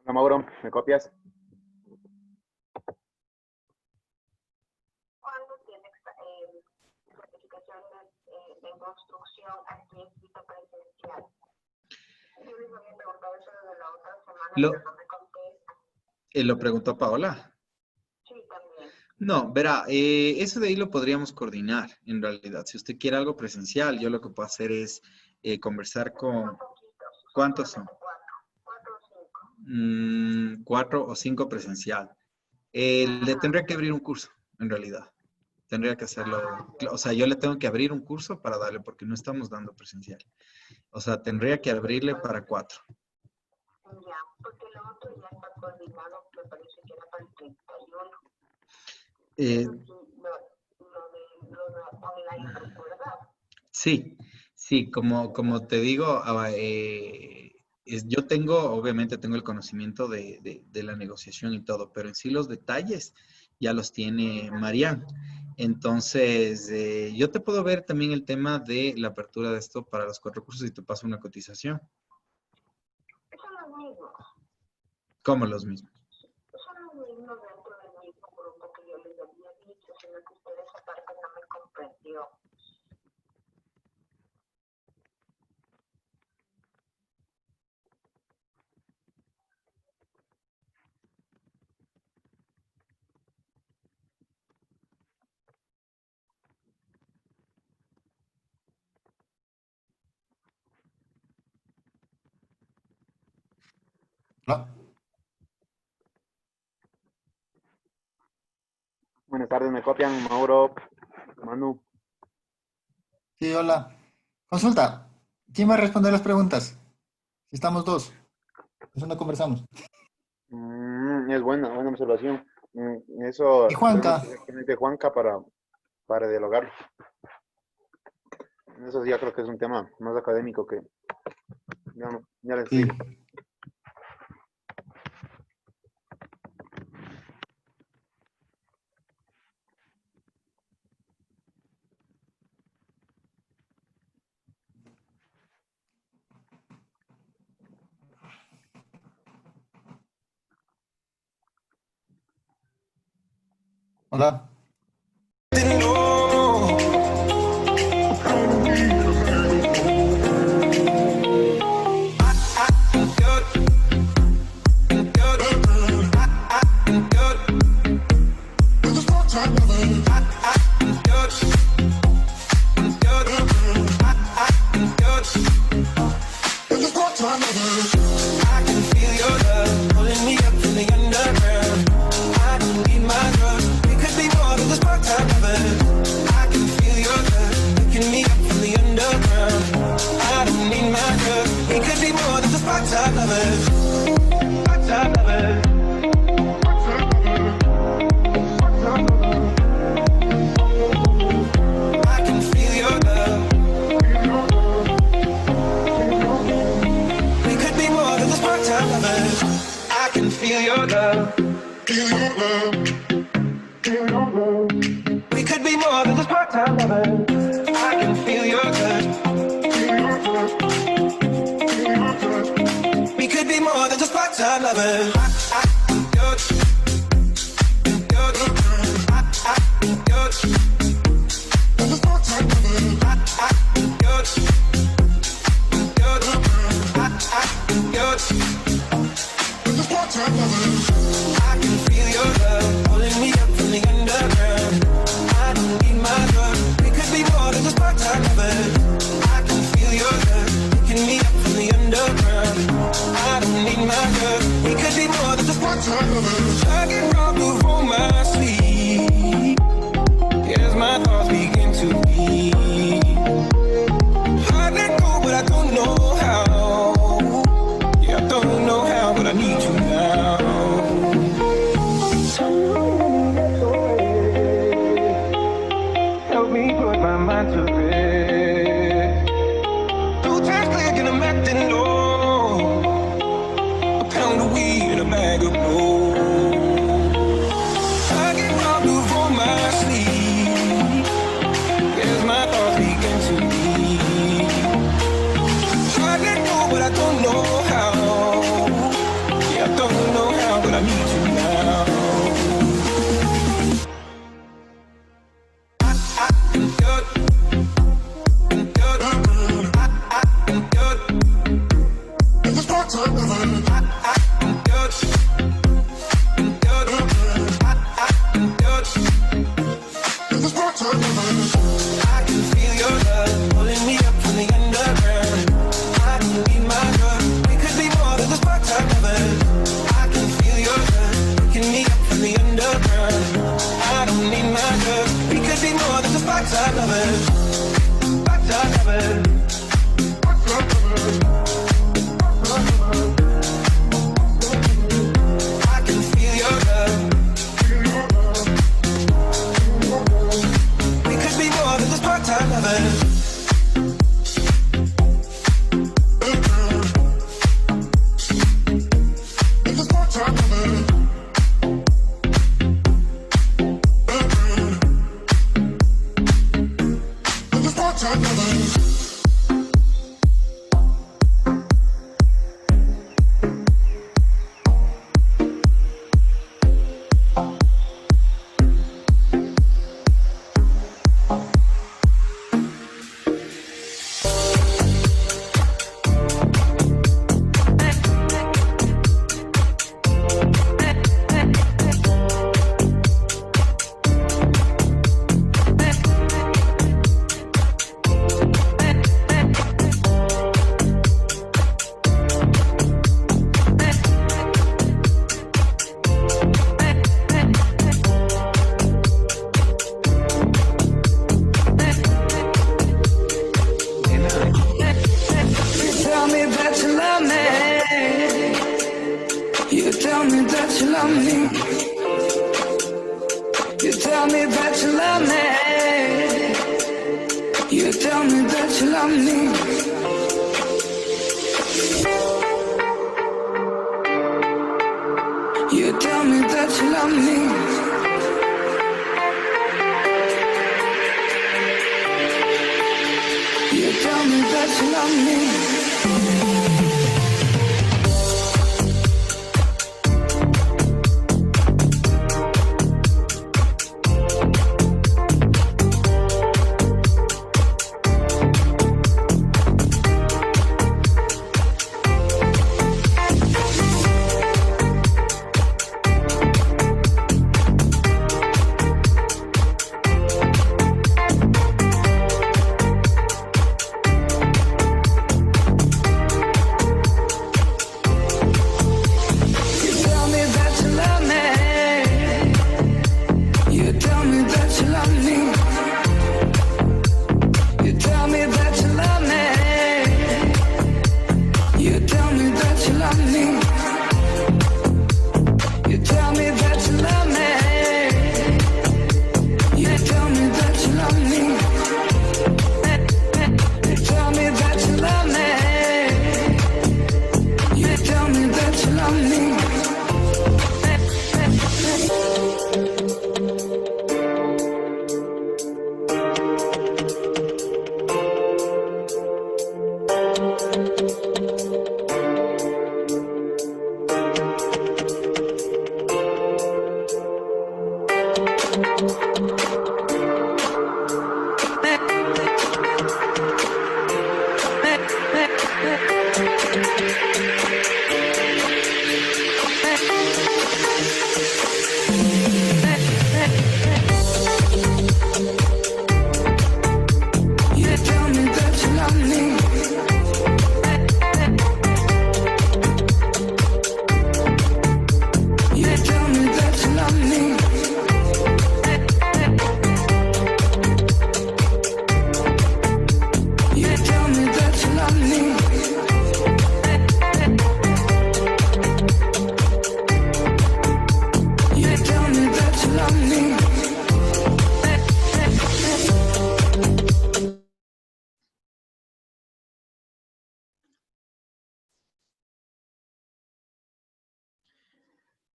Hola Mauro, ¿me copias? ¿Cuándo tiene certificación de construcción aquí en Quito presencial? Yo les había preguntado eso desde la otra semana, Lo, pero no me contesta. lo preguntó Paola. Sí, también. No, verá, eso de ahí lo podríamos coordinar en realidad. Si usted quiere algo presencial, yo lo que puedo hacer es conversar Son con... poquitos, son ¿Cuántos son? solamente cuatro o cinco. 4 o 5 presencial. Le Ajá. tendría que abrir un curso, en realidad. Tendría que hacerlo. Ah, O sea, yo le tengo que abrir un curso para darle, porque no estamos dando presencial. O sea, tendría que abrirle para 4. ya, porque lo otro ya está coordinado, me parece que era para el 31. Eh, Pero sí, lo de online, ¿recuerdas? sí, sí, como te digo, yo tengo, obviamente tengo el conocimiento de la negociación y todo, pero en sí los detalles ya los tiene Marian. Entonces, yo te puedo ver también el tema de la apertura de esto para los 4 cursos y te paso una cotización, Son los mismos. como los mismos. Son los mismos dentro del mismo grupo que yo les había dicho, sino que ustedes aparte no me comprendió. No. Buenas tardes, ¿me copian? Mauro, Manu. Sí, hola. Consulta. ¿Quién va a responder las preguntas? Si estamos dos. Eso no conversamos. Es buena observación. Eso Y vemos Juanca. directamente a Juanca para dialogar. Eso ya creo que es un tema más académico que ya le Sí. escribo. Hola.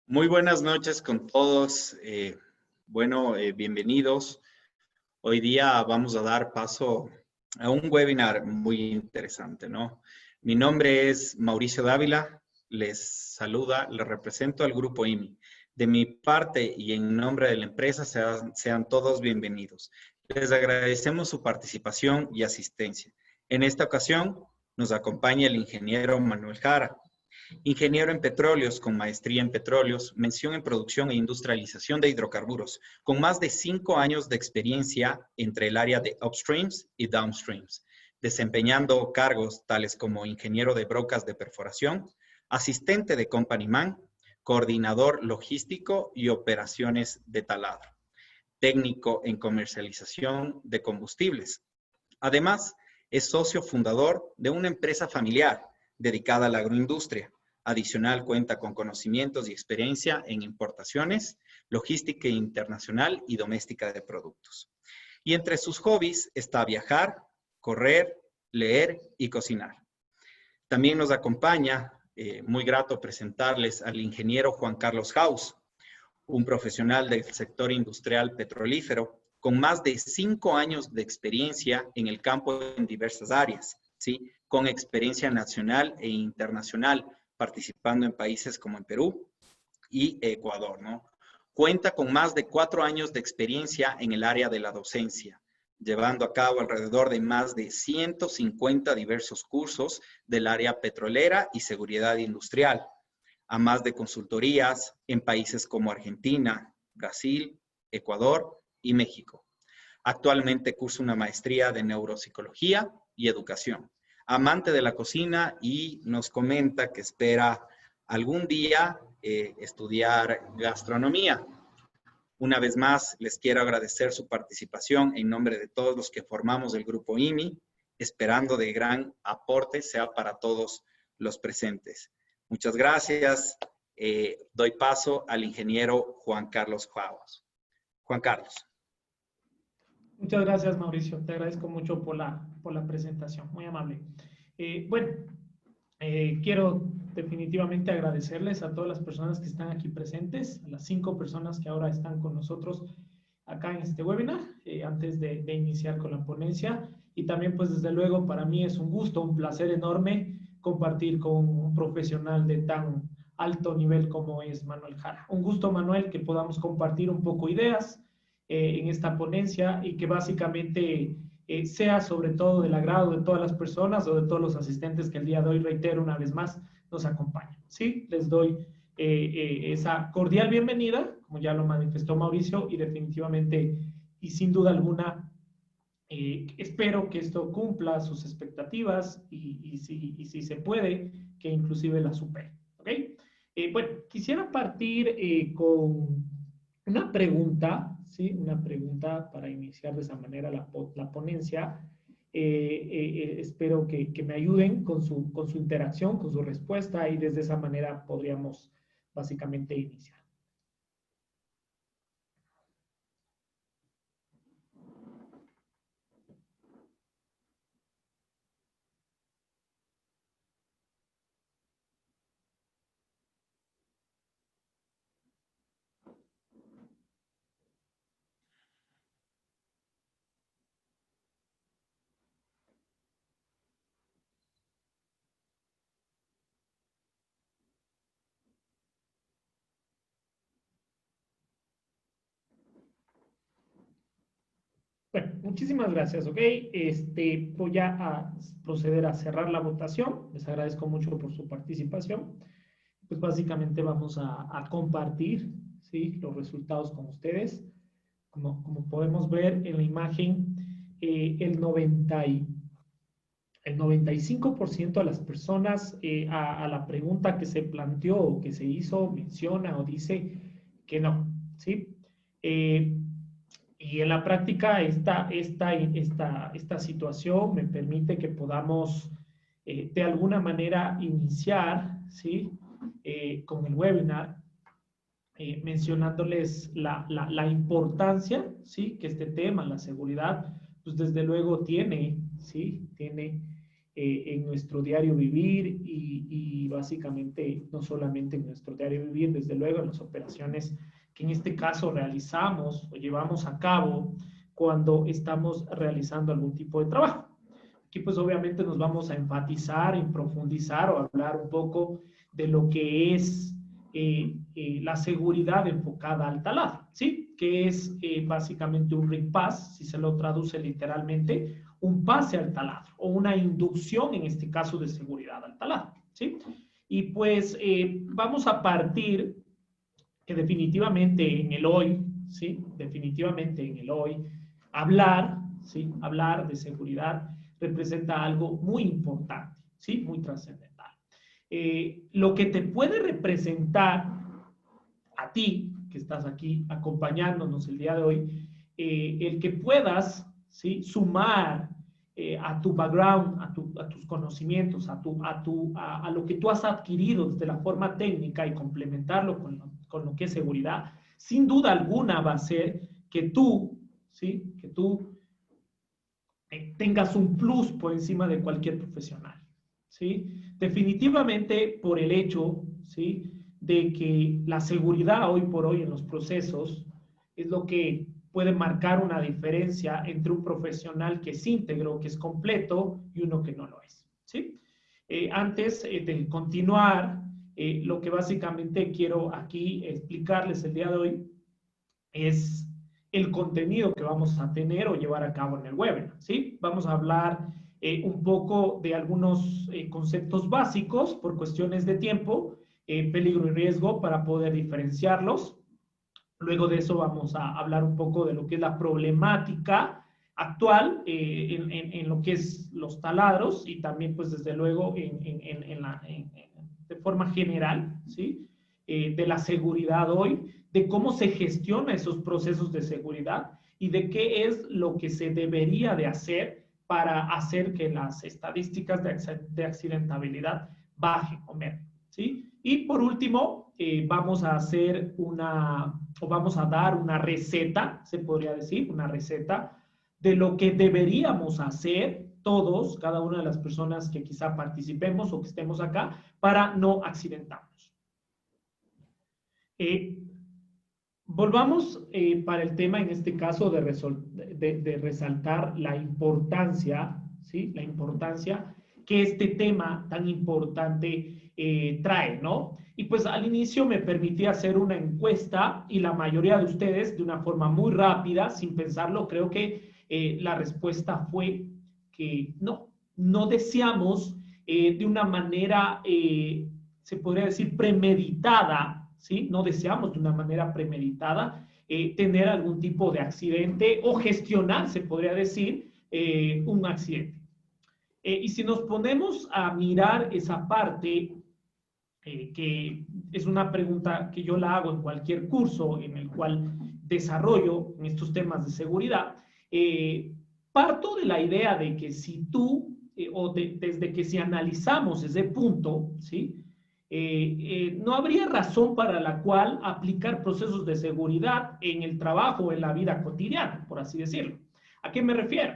Muy buenas noches con todos. Bienvenidos. Hoy día vamos a dar paso a un webinar muy interesante, ¿no? Mi nombre es Mauricio Dávila. Les saluda, les represento al grupo IMI. De mi parte y en nombre de la empresa, sean todos bienvenidos. Les agradecemos su participación y asistencia. En esta ocasión nos acompaña el ingeniero Manuel Jara. Ingeniero en petróleos con maestría en petróleos, mención en producción e industrialización de hidrocarburos, con más de 5 años de experiencia entre el área de upstreams y downstreams, desempeñando cargos tales como ingeniero de brocas de perforación, asistente de company man, coordinador logístico y operaciones de taladro, técnico en comercialización de combustibles. Además, es socio fundador de una empresa familiar dedicada a la agroindustria. Adicional, cuenta con conocimientos y experiencia en importaciones, logística internacional y doméstica de productos. Y entre sus hobbies está viajar, correr, leer y cocinar. También nos acompaña, muy grato presentarles al ingeniero Juan Carlos Haus, un profesional del sector industrial petrolífero con más de 5 años de experiencia en el campo en diversas áreas, ¿sí? Con experiencia nacional e internacional, participando en países como en Perú y Ecuador, ¿no? Cuenta con más de 4 años de experiencia en el área de la docencia, llevando a cabo alrededor de más de 150 diversos cursos del área petrolera y seguridad industrial, a más de consultorías en países como Argentina, Brasil, Ecuador y México. Actualmente cursa una maestría de neuropsicología y educación. Amante de la cocina y nos comenta que espera algún día estudiar gastronomía. Una vez más, les quiero agradecer su participación en nombre de todos los que formamos el Grupo IMI, esperando de gran aporte sea para todos los presentes. Muchas gracias. Doy paso al ingeniero Juan Carlos Haus. Juan Carlos. Muchas gracias, Mauricio. Te agradezco mucho por la presentación. Muy amable. Quiero definitivamente agradecerles a todas las personas que están aquí presentes, a las 5 personas que ahora están con nosotros acá en este webinar, antes de iniciar con la ponencia. Y también, pues, desde luego, para mí es un gusto, un placer enorme compartir con un profesional de tan alto nivel como es Manuel Jara. Un gusto, Manuel, que podamos compartir un poco ideas en esta ponencia y que básicamente sea sobre todo del agrado de todas las personas o de todos los asistentes que el día de hoy, reitero una vez más, nos acompañan. ¿Sí? Les doy esa cordial bienvenida, como ya lo manifestó Mauricio, y definitivamente y sin duda alguna espero que esto cumpla sus expectativas y si se puede, que inclusive la supere. ¿Ok? Bueno, quisiera partir con una pregunta, ¿sí? Una pregunta para iniciar de esa manera la ponencia. Espero que me ayuden con su interacción, con su respuesta, y desde esa manera podríamos básicamente iniciar. Bueno, muchísimas gracias, ¿ok? Voy a proceder a cerrar la votación. Les agradezco mucho por su participación. Pues básicamente vamos a compartir, ¿sí?, los resultados con ustedes. Como podemos ver en la imagen, el 95% de las personas a la pregunta que se planteó o que se hizo menciona o dice que no, ¿sí? Y en la práctica esta situación me permite que podamos de alguna manera iniciar, ¿sí?, con el webinar, mencionándoles la importancia, ¿sí?, que este tema, la seguridad, pues desde luego tiene, ¿sí?, tiene en nuestro diario vivir y básicamente no solamente en nuestro diario vivir, desde luego en las operaciones que en este caso realizamos o llevamos a cabo cuando estamos realizando algún tipo de trabajo. Aquí pues obviamente nos vamos a enfatizar, en profundizar o hablar un poco de lo que es la seguridad enfocada al taladro, ¿sí? Que es básicamente un ring pass, si se lo traduce literalmente, un pase al taladro o una inducción, en este caso, de seguridad al taladro, ¿sí? Y pues vamos a partir que definitivamente en el hoy, ¿sí? Definitivamente en el hoy, hablar, ¿sí? Hablar de seguridad representa algo muy importante, ¿sí? Muy trascendental. Lo que te puede representar a ti, que estás aquí acompañándonos el día de hoy, el que puedas, ¿sí? Sumar a tu background, a tus conocimientos, a lo que tú has adquirido desde la forma técnica y complementarlo con lo que es seguridad, sin duda alguna va a ser que tú, ¿sí? Que tú tengas un plus por encima de cualquier profesional, ¿sí? Definitivamente por el hecho, ¿sí? De que la seguridad hoy por hoy en los procesos es lo que puede marcar una diferencia entre un profesional que es íntegro, que es completo, y uno que no lo es, ¿sí? Antes de continuar, lo que básicamente quiero aquí explicarles el día de hoy es el contenido que vamos a tener o llevar a cabo en el webinar, ¿sí? Vamos a hablar un poco de algunos conceptos básicos por cuestiones de tiempo, peligro y riesgo para poder diferenciarlos. Luego de eso vamos a hablar un poco de lo que es la problemática actual en lo que es los taladros y también pues desde luego de forma general, ¿sí? De la seguridad hoy, de cómo se gestiona esos procesos de seguridad y de qué es lo que se debería de hacer para hacer que las estadísticas de accidentabilidad bajen o mermen, ¿sí? Y por último, vamos a dar una receta, se podría decir, una receta de lo que deberíamos hacer todos, cada una de las personas que quizá participemos o que estemos acá, para no accidentarnos. Volvamos para el tema, en este caso, de resaltar la importancia, ¿sí? La importancia que este tema tan importante trae, ¿no? Y pues al inicio me permití hacer una encuesta y la mayoría de ustedes, de una forma muy rápida, sin pensarlo, creo que la respuesta fue que no deseamos de una manera, se podría decir, premeditada, ¿sí? No deseamos de una manera premeditada tener algún tipo de accidente o gestionar, se podría decir, un accidente. Y si nos ponemos a mirar esa parte, que es una pregunta que yo la hago en cualquier curso en el cual desarrollo en estos temas de seguridad, parto de la idea de que si tú, desde que si analizamos ese punto, ¿sí? No habría razón para la cual aplicar procesos de seguridad en el trabajo o en la vida cotidiana, por así decirlo. ¿A qué me refiero?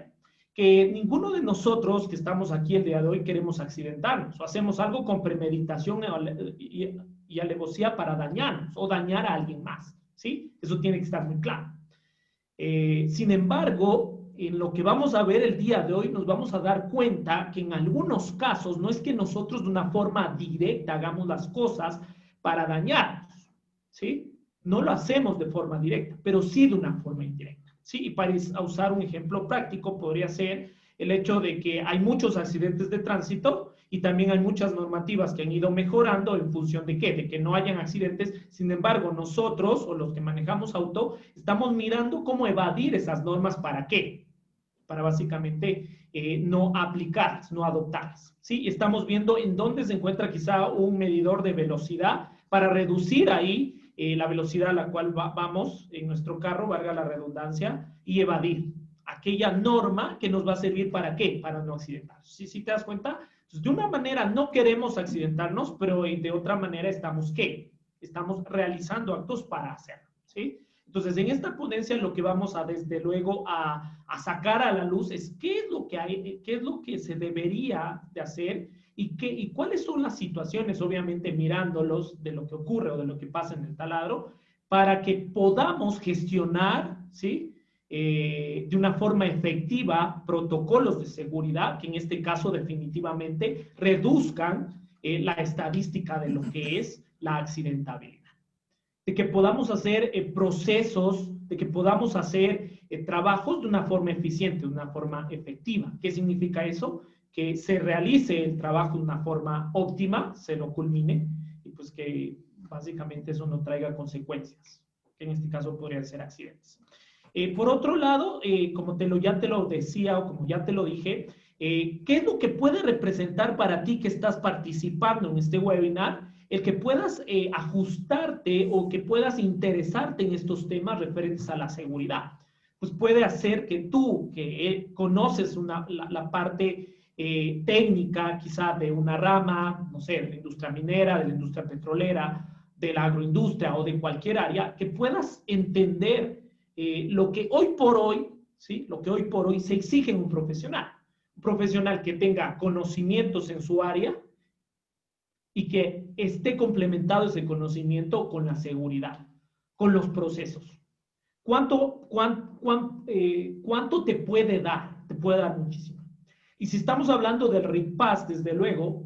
Que ninguno de nosotros que estamos aquí el día de hoy queremos accidentarnos o hacemos algo con premeditación y alevosía para dañarnos o dañar a alguien más, ¿sí? Eso tiene que estar muy claro. Sin embargo, en lo que vamos a ver el día de hoy nos vamos a dar cuenta que en algunos casos no es que nosotros de una forma directa hagamos las cosas para dañarnos, ¿sí? No lo hacemos de forma directa, pero sí de una forma indirecta. Sí, y para usar un ejemplo práctico podría ser el hecho de que hay muchos accidentes de tránsito y también hay muchas normativas que han ido mejorando en función de ¿qué? De que no hayan accidentes. Sin embargo, nosotros o los que manejamos auto estamos mirando cómo evadir esas normas. ¿Para qué? Para básicamente no aplicarlas, no adoptarlas. ¿Sí? Y estamos viendo en dónde se encuentra quizá un medidor de velocidad para reducir ahí la velocidad a la cual vamos en nuestro carro, valga la redundancia, y evadir aquella norma que nos va a servir ¿para qué? Para no accidentarnos. ¿Sí te das cuenta? Entonces, de una manera no queremos accidentarnos, pero de otra manera estamos ¿qué? Estamos realizando actos para hacerlo, ¿sí? Entonces, en esta ponencia lo que vamos a, desde luego, a sacar a la luz es qué es lo que hay, qué es lo que se debería de hacer y cuáles son las situaciones, obviamente mirándolos de lo que ocurre o de lo que pasa en el taladro, para que podamos gestionar, ¿sí? De una forma efectiva protocolos de seguridad que en este caso definitivamente reduzcan la estadística de lo que es la accidentabilidad. De que podamos hacer procesos, de que podamos hacer trabajos de una forma eficiente, de una forma efectiva. ¿Qué significa eso? que se realice el trabajo de una forma óptima, se lo culmine, y pues que básicamente eso no traiga consecuencias, que en este caso podrían ser accidentes. Por otro lado, como ya te lo decía o como ya te lo dije, ¿qué es lo que puede representar para ti que estás participando en este webinar? El que puedas ajustarte o que puedas interesarte en estos temas referentes a la seguridad. Pues puede hacer que tú, que conoces la parte técnica quizá de una rama, no sé, de la industria minera, de la industria petrolera, de la agroindustria o de cualquier área, que puedas entender lo que hoy por hoy, ¿sí? Lo que hoy por hoy se exige en un profesional que tenga conocimientos en su área y que esté complementado ese conocimiento con la seguridad, con los procesos. ¿Cuánto te puede dar? Te puede dar muchísimo. Y si estamos hablando del RIPAS, desde luego,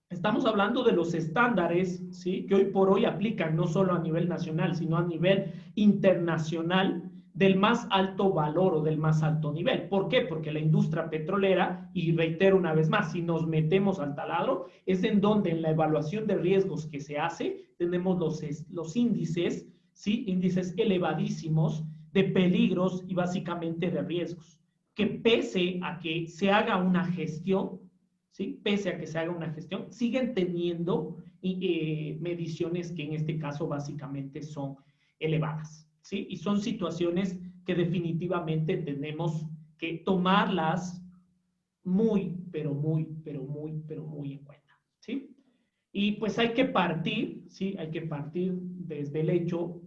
estamos hablando de los estándares, ¿sí? Que hoy por hoy aplican no solo a nivel nacional, sino a nivel internacional, del más alto valor o del más alto nivel. ¿Por qué? Porque la industria petrolera, y reitero una vez más, si nos metemos al taladro, es en donde en la evaluación de riesgos que se hace, tenemos los índices, ¿sí? Índices elevadísimos de peligros y básicamente de riesgos, que pese a que se haga una gestión, ¿sí? Pese a que se haga una gestión, siguen teniendo mediciones que en este caso básicamente son elevadas, ¿sí? Y son situaciones que definitivamente tenemos que tomarlas muy, pero muy, pero muy, pero muy en cuenta, ¿sí? Y pues hay que partir, ¿sí? Hay que partir desde el hecho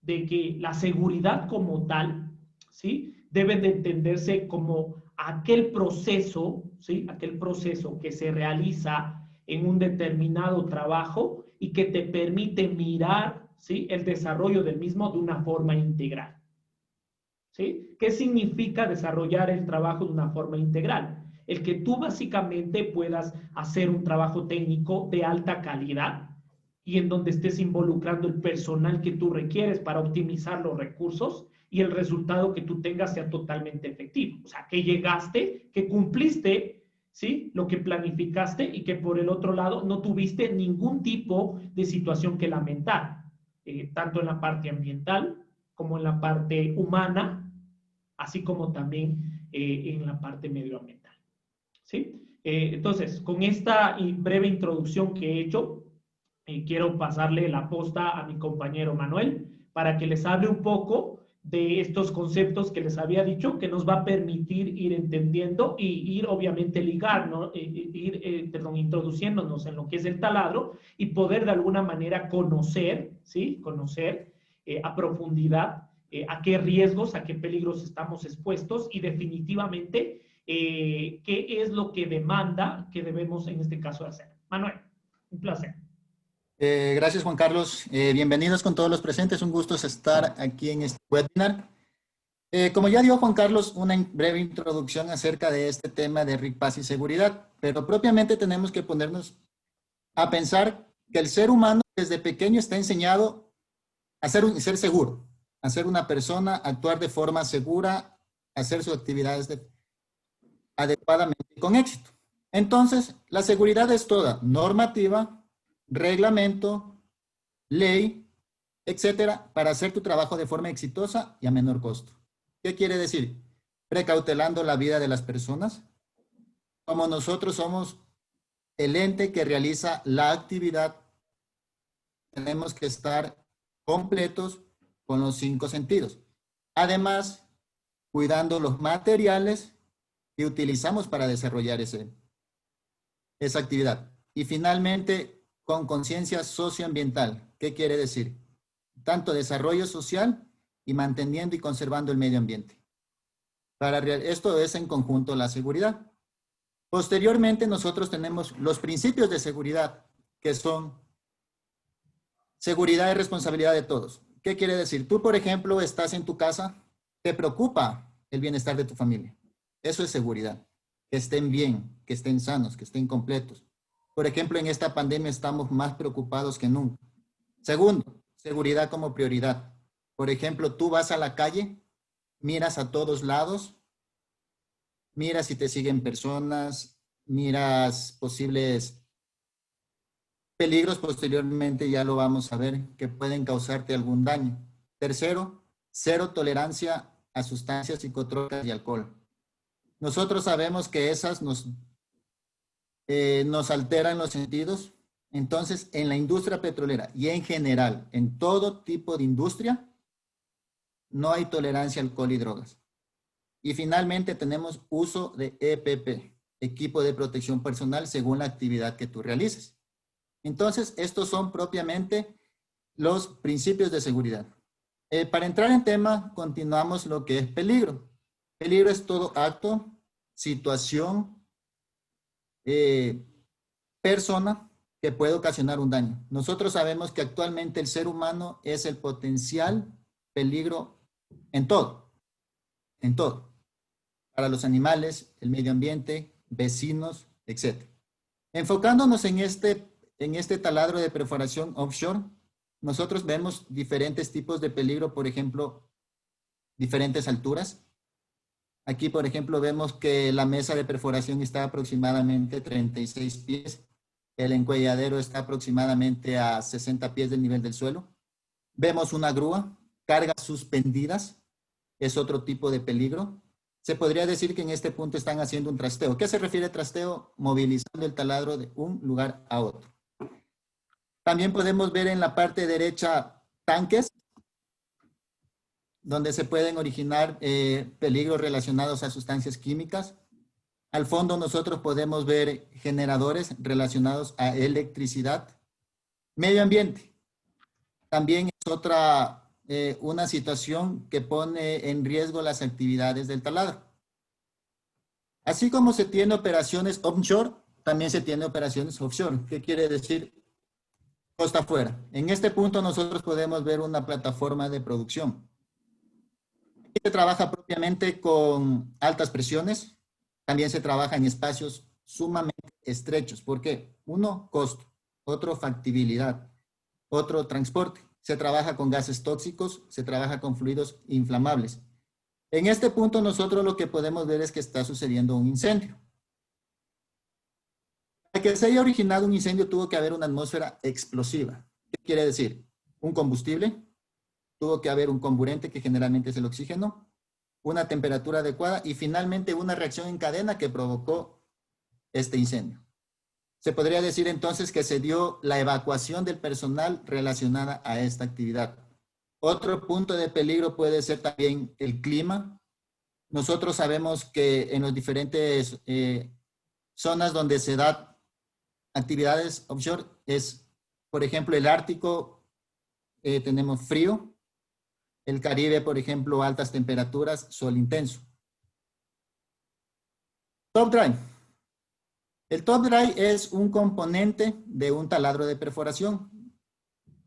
de que la seguridad como tal, ¿sí? Debe de entenderse como aquel proceso, ¿sí? Aquel proceso que se realiza en un determinado trabajo y que te permite mirar, ¿sí? El desarrollo del mismo de una forma integral, ¿sí? ¿Qué significa desarrollar el trabajo de una forma integral? El que tú básicamente puedas hacer un trabajo técnico de alta calidad y en donde estés involucrando el personal que tú requieres para optimizar los recursos y el resultado que tú tengas sea totalmente efectivo. O sea, que llegaste, que cumpliste, ¿sí? Lo que planificaste y que por el otro lado no tuviste ningún tipo de situación que lamentar, tanto en la parte ambiental como en la parte humana, así como también en la parte medioambiental, ¿sí? Entonces, con esta breve introducción que he hecho, quiero pasarle la posta a mi compañero Manuel para que les hable un poco de estos conceptos que les había dicho, que nos va a permitir ir entendiendo y ir obviamente introduciéndonos en lo que es el taladro y poder de alguna manera conocer, ¿sí? Conocer a profundidad a qué riesgos, a qué peligros estamos expuestos y definitivamente qué es lo que demanda que debemos en este caso hacer. Manuel, un placer. Gracias, Juan Carlos. Bienvenidos con todos los presentes. Un gusto estar aquí en este webinar. Como ya dio Juan Carlos una breve introducción acerca de este tema de RIPAS y seguridad, pero propiamente tenemos que ponernos a pensar que el ser humano desde pequeño está enseñado a ser seguro, a ser una persona, actuar de forma segura, hacer sus actividades adecuadamente y con éxito. Entonces, la seguridad es toda normativa, reglamento, ley, etcétera, para hacer tu trabajo de forma exitosa y a menor costo. ¿Qué quiere decir? Precautelando la vida de las personas. Como nosotros somos el ente que realiza la actividad, tenemos que estar completos con los 5 sentidos. Además, cuidando los materiales que utilizamos para desarrollar esa actividad. Y finalmente, con conciencia socioambiental. ¿Qué quiere decir? Tanto desarrollo social y manteniendo y conservando el medio ambiente. Esto es en conjunto la seguridad. Posteriormente, nosotros tenemos los principios de seguridad, que son seguridad y responsabilidad de todos. ¿Qué quiere decir? Tú, por ejemplo, estás en tu casa, te preocupa el bienestar de tu familia. Eso es seguridad. Que estén bien, que estén sanos, que estén completos. Por ejemplo, en esta pandemia estamos más preocupados que nunca. Segundo, seguridad como prioridad. Por ejemplo, tú vas a la calle, miras a todos lados, miras si te siguen personas, miras posibles peligros, posteriormente ya lo vamos a ver, que pueden causarte algún daño. Tercero, cero tolerancia a sustancias psicotrópicas y alcohol. Nosotros sabemos que esas nos alteran los sentidos. Entonces, en la industria petrolera y en general, en todo tipo de industria, no hay tolerancia a alcohol y drogas. Y finalmente tenemos uso de EPP, equipo de protección personal, según la actividad que tú realices. Entonces, estos son propiamente los principios de seguridad. Para entrar en tema, continuamos lo que es peligro. Peligro es todo acto, situación, persona que puede ocasionar un daño. Nosotros sabemos que actualmente el ser humano es el potencial peligro en todo, para los animales, el medio ambiente, vecinos, etc. Enfocándonos en este taladro de perforación offshore, nosotros vemos diferentes tipos de peligro, por ejemplo, diferentes alturas. Aquí, por ejemplo, vemos que la mesa de perforación está aproximadamente 36 pies. El encuelladero está aproximadamente a 60 pies del nivel del suelo. Vemos una grúa, cargas suspendidas, es otro tipo de peligro. Se podría decir que en este punto están haciendo un trasteo. ¿Qué se refiere a trasteo? Movilizando el taladro de un lugar a otro. También podemos ver en la parte derecha tanques, donde se pueden originar peligros relacionados a sustancias químicas. Al fondo nosotros podemos ver generadores relacionados a electricidad. Medio ambiente. También es una situación que pone en riesgo las actividades del taladro. Así como se tiene operaciones onshore, también se tiene operaciones offshore. ¿Qué quiere decir? Costa afuera. En este punto nosotros podemos ver una plataforma de producción. Aquí se trabaja propiamente con altas presiones. También se trabaja en espacios sumamente estrechos. ¿Por qué? Uno, costo. Otro, factibilidad. Otro, transporte. Se trabaja con gases tóxicos, se trabaja con fluidos inflamables. En este punto nosotros lo que podemos ver es que está sucediendo un incendio. Para que se haya originado un incendio tuvo que haber una atmósfera explosiva. ¿Qué quiere decir? Un combustible, tuvo que haber un comburente que generalmente es el oxígeno, una temperatura adecuada y finalmente una reacción en cadena que provocó este incendio. Se podría decir entonces que se dio la evacuación del personal relacionada a esta actividad. Otro punto de peligro puede ser también el clima. Nosotros sabemos que en las diferentes zonas donde se dan actividades offshore es, por ejemplo, el Ártico, tenemos frío. El Caribe, por ejemplo, altas temperaturas, sol intenso. Top drive. El top drive es un componente de un taladro de perforación.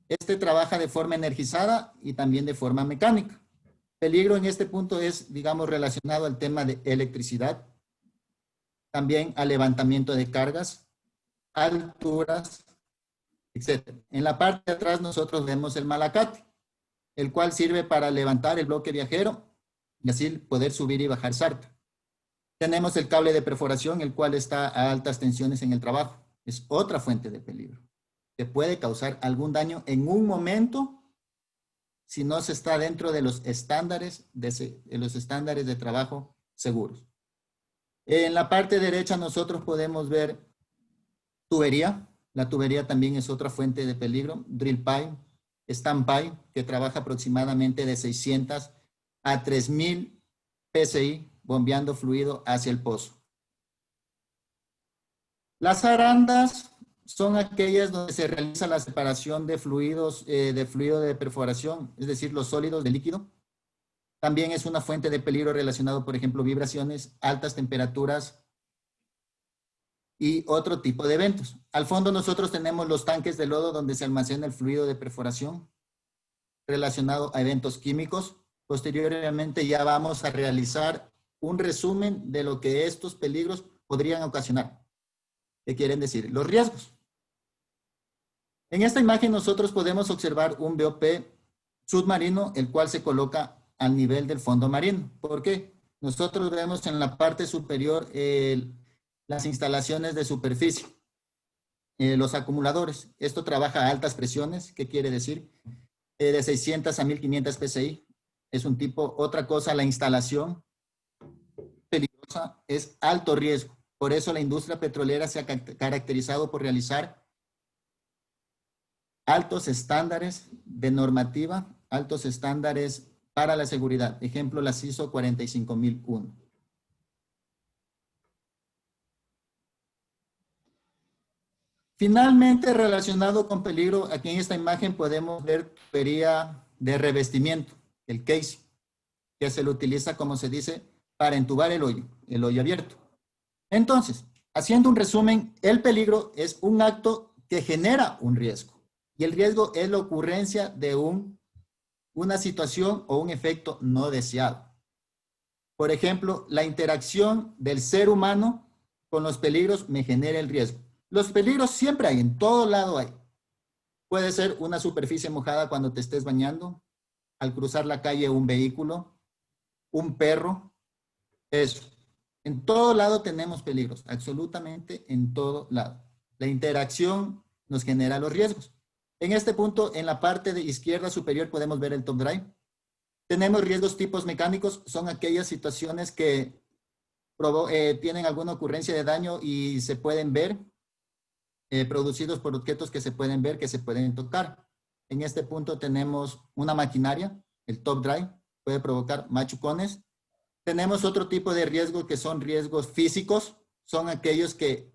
Este trabaja de forma energizada y también de forma mecánica. Peligro en este punto es, digamos, relacionado al tema de electricidad, también al levantamiento de cargas, alturas, etc. En la parte de atrás nosotros vemos el malacate, el cual sirve para levantar el bloque viajero y así poder subir y bajar sarta. Tenemos el cable de perforación, el cual está a altas tensiones en el trabajo. Es otra fuente de peligro. Que puede causar algún daño en un momento si no se está dentro de los estándares de trabajo seguros. En la parte derecha nosotros podemos ver tubería. La tubería también es otra fuente de peligro. Drill pipe, stand pipe, que trabaja aproximadamente de 600 a 3000 PSI, bombeando fluido hacia el pozo. Las arandas son aquellas donde se realiza la separación de fluidos, de fluido de perforación, es decir, los sólidos de líquido. También es una fuente de peligro relacionado, por ejemplo, vibraciones, altas temperaturas y otro tipo de eventos. Al fondo nosotros tenemos los tanques de lodo donde se almacena el fluido de perforación relacionado a eventos químicos. Posteriormente ya vamos a realizar un resumen de lo que estos peligros podrían ocasionar. ¿Qué quieren decir? Los riesgos. En esta imagen nosotros podemos observar un BOP submarino, el cual se coloca al nivel del fondo marino. ¿Por qué? Nosotros vemos en la parte superior las instalaciones de superficie, los acumuladores. Esto trabaja a altas presiones. ¿Qué quiere decir? De 600 a 1500 PSI. Es un tipo. Otra cosa, la instalación peligrosa es alto riesgo. Por eso la industria petrolera se ha caracterizado por realizar altos estándares de normativa, altos estándares para la seguridad. Ejemplo, las ISO 45001. Finalmente, relacionado con peligro, aquí en esta imagen podemos ver tubería de revestimiento, el casing, que se lo utiliza, como se dice, para entubar el hoyo abierto. Entonces, haciendo un resumen, el peligro es un acto que genera un riesgo. Y el riesgo es la ocurrencia de una situación o un efecto no deseado. Por ejemplo, la interacción del ser humano con los peligros me genera el riesgo. Los peligros siempre hay, en todo lado hay. Puede ser una superficie mojada cuando te estés bañando, al cruzar la calle un vehículo, un perro, eso. En todo lado tenemos peligros, absolutamente en todo lado. La interacción nos genera los riesgos. En este punto, en la parte de izquierda superior podemos ver el top drive. Tenemos riesgos tipos mecánicos, son aquellas situaciones que tienen alguna ocurrencia de daño y se pueden ver, producidos por objetos que se pueden ver, que se pueden tocar. En este punto tenemos una maquinaria, el top drive, puede provocar machucones. Tenemos otro tipo de riesgos que son riesgos físicos, son aquellos que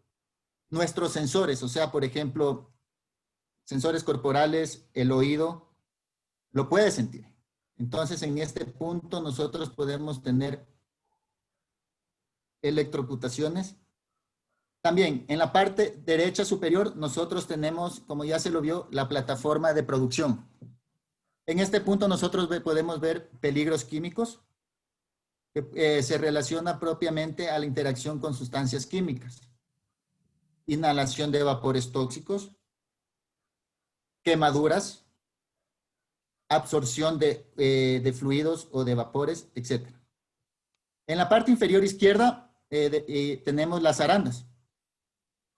nuestros sensores, o sea, por ejemplo, sensores corporales, el oído, lo puede sentir. Entonces, en este punto nosotros podemos tener electrocutaciones. También, en la parte derecha superior, nosotros tenemos, como ya se lo vio, la plataforma de producción. En este punto nosotros podemos ver peligros químicos que se relaciona propiamente a la interacción con sustancias químicas. Inhalación de vapores tóxicos, quemaduras, absorción de fluidos o de vapores, etc. En la parte inferior izquierda tenemos las arandas.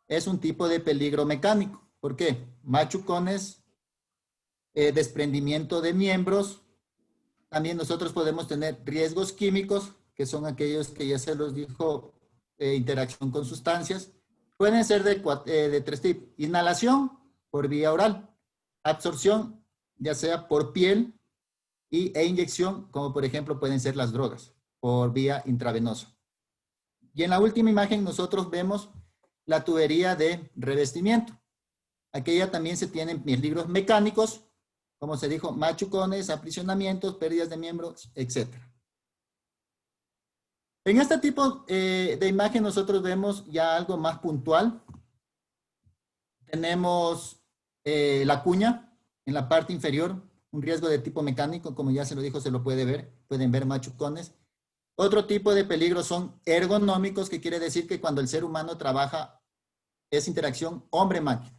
Es un tipo de peligro mecánico. ¿Por qué? Machucones, desprendimiento de miembros. También nosotros podemos tener riesgos químicos, que son aquellos que ya se los dijo, interacción con sustancias. Pueden ser de tres tipos. Inhalación por vía oral. Absorción, ya sea por piel, e inyección, como por ejemplo pueden ser las drogas, por vía intravenosa. Y en la última imagen nosotros vemos la tubería de revestimiento. Aquella también se tienen peligros mecánicos, como se dijo, machucones, aprisionamientos, pérdidas de miembros, etc. En este tipo de imagen nosotros vemos ya algo más puntual. Tenemos la cuña en la parte inferior, un riesgo de tipo mecánico, como ya se lo dijo, se lo puede ver, pueden ver machucones. Otro tipo de peligros son ergonómicos, que quiere decir que cuando el ser humano trabaja es interacción hombre-máquina.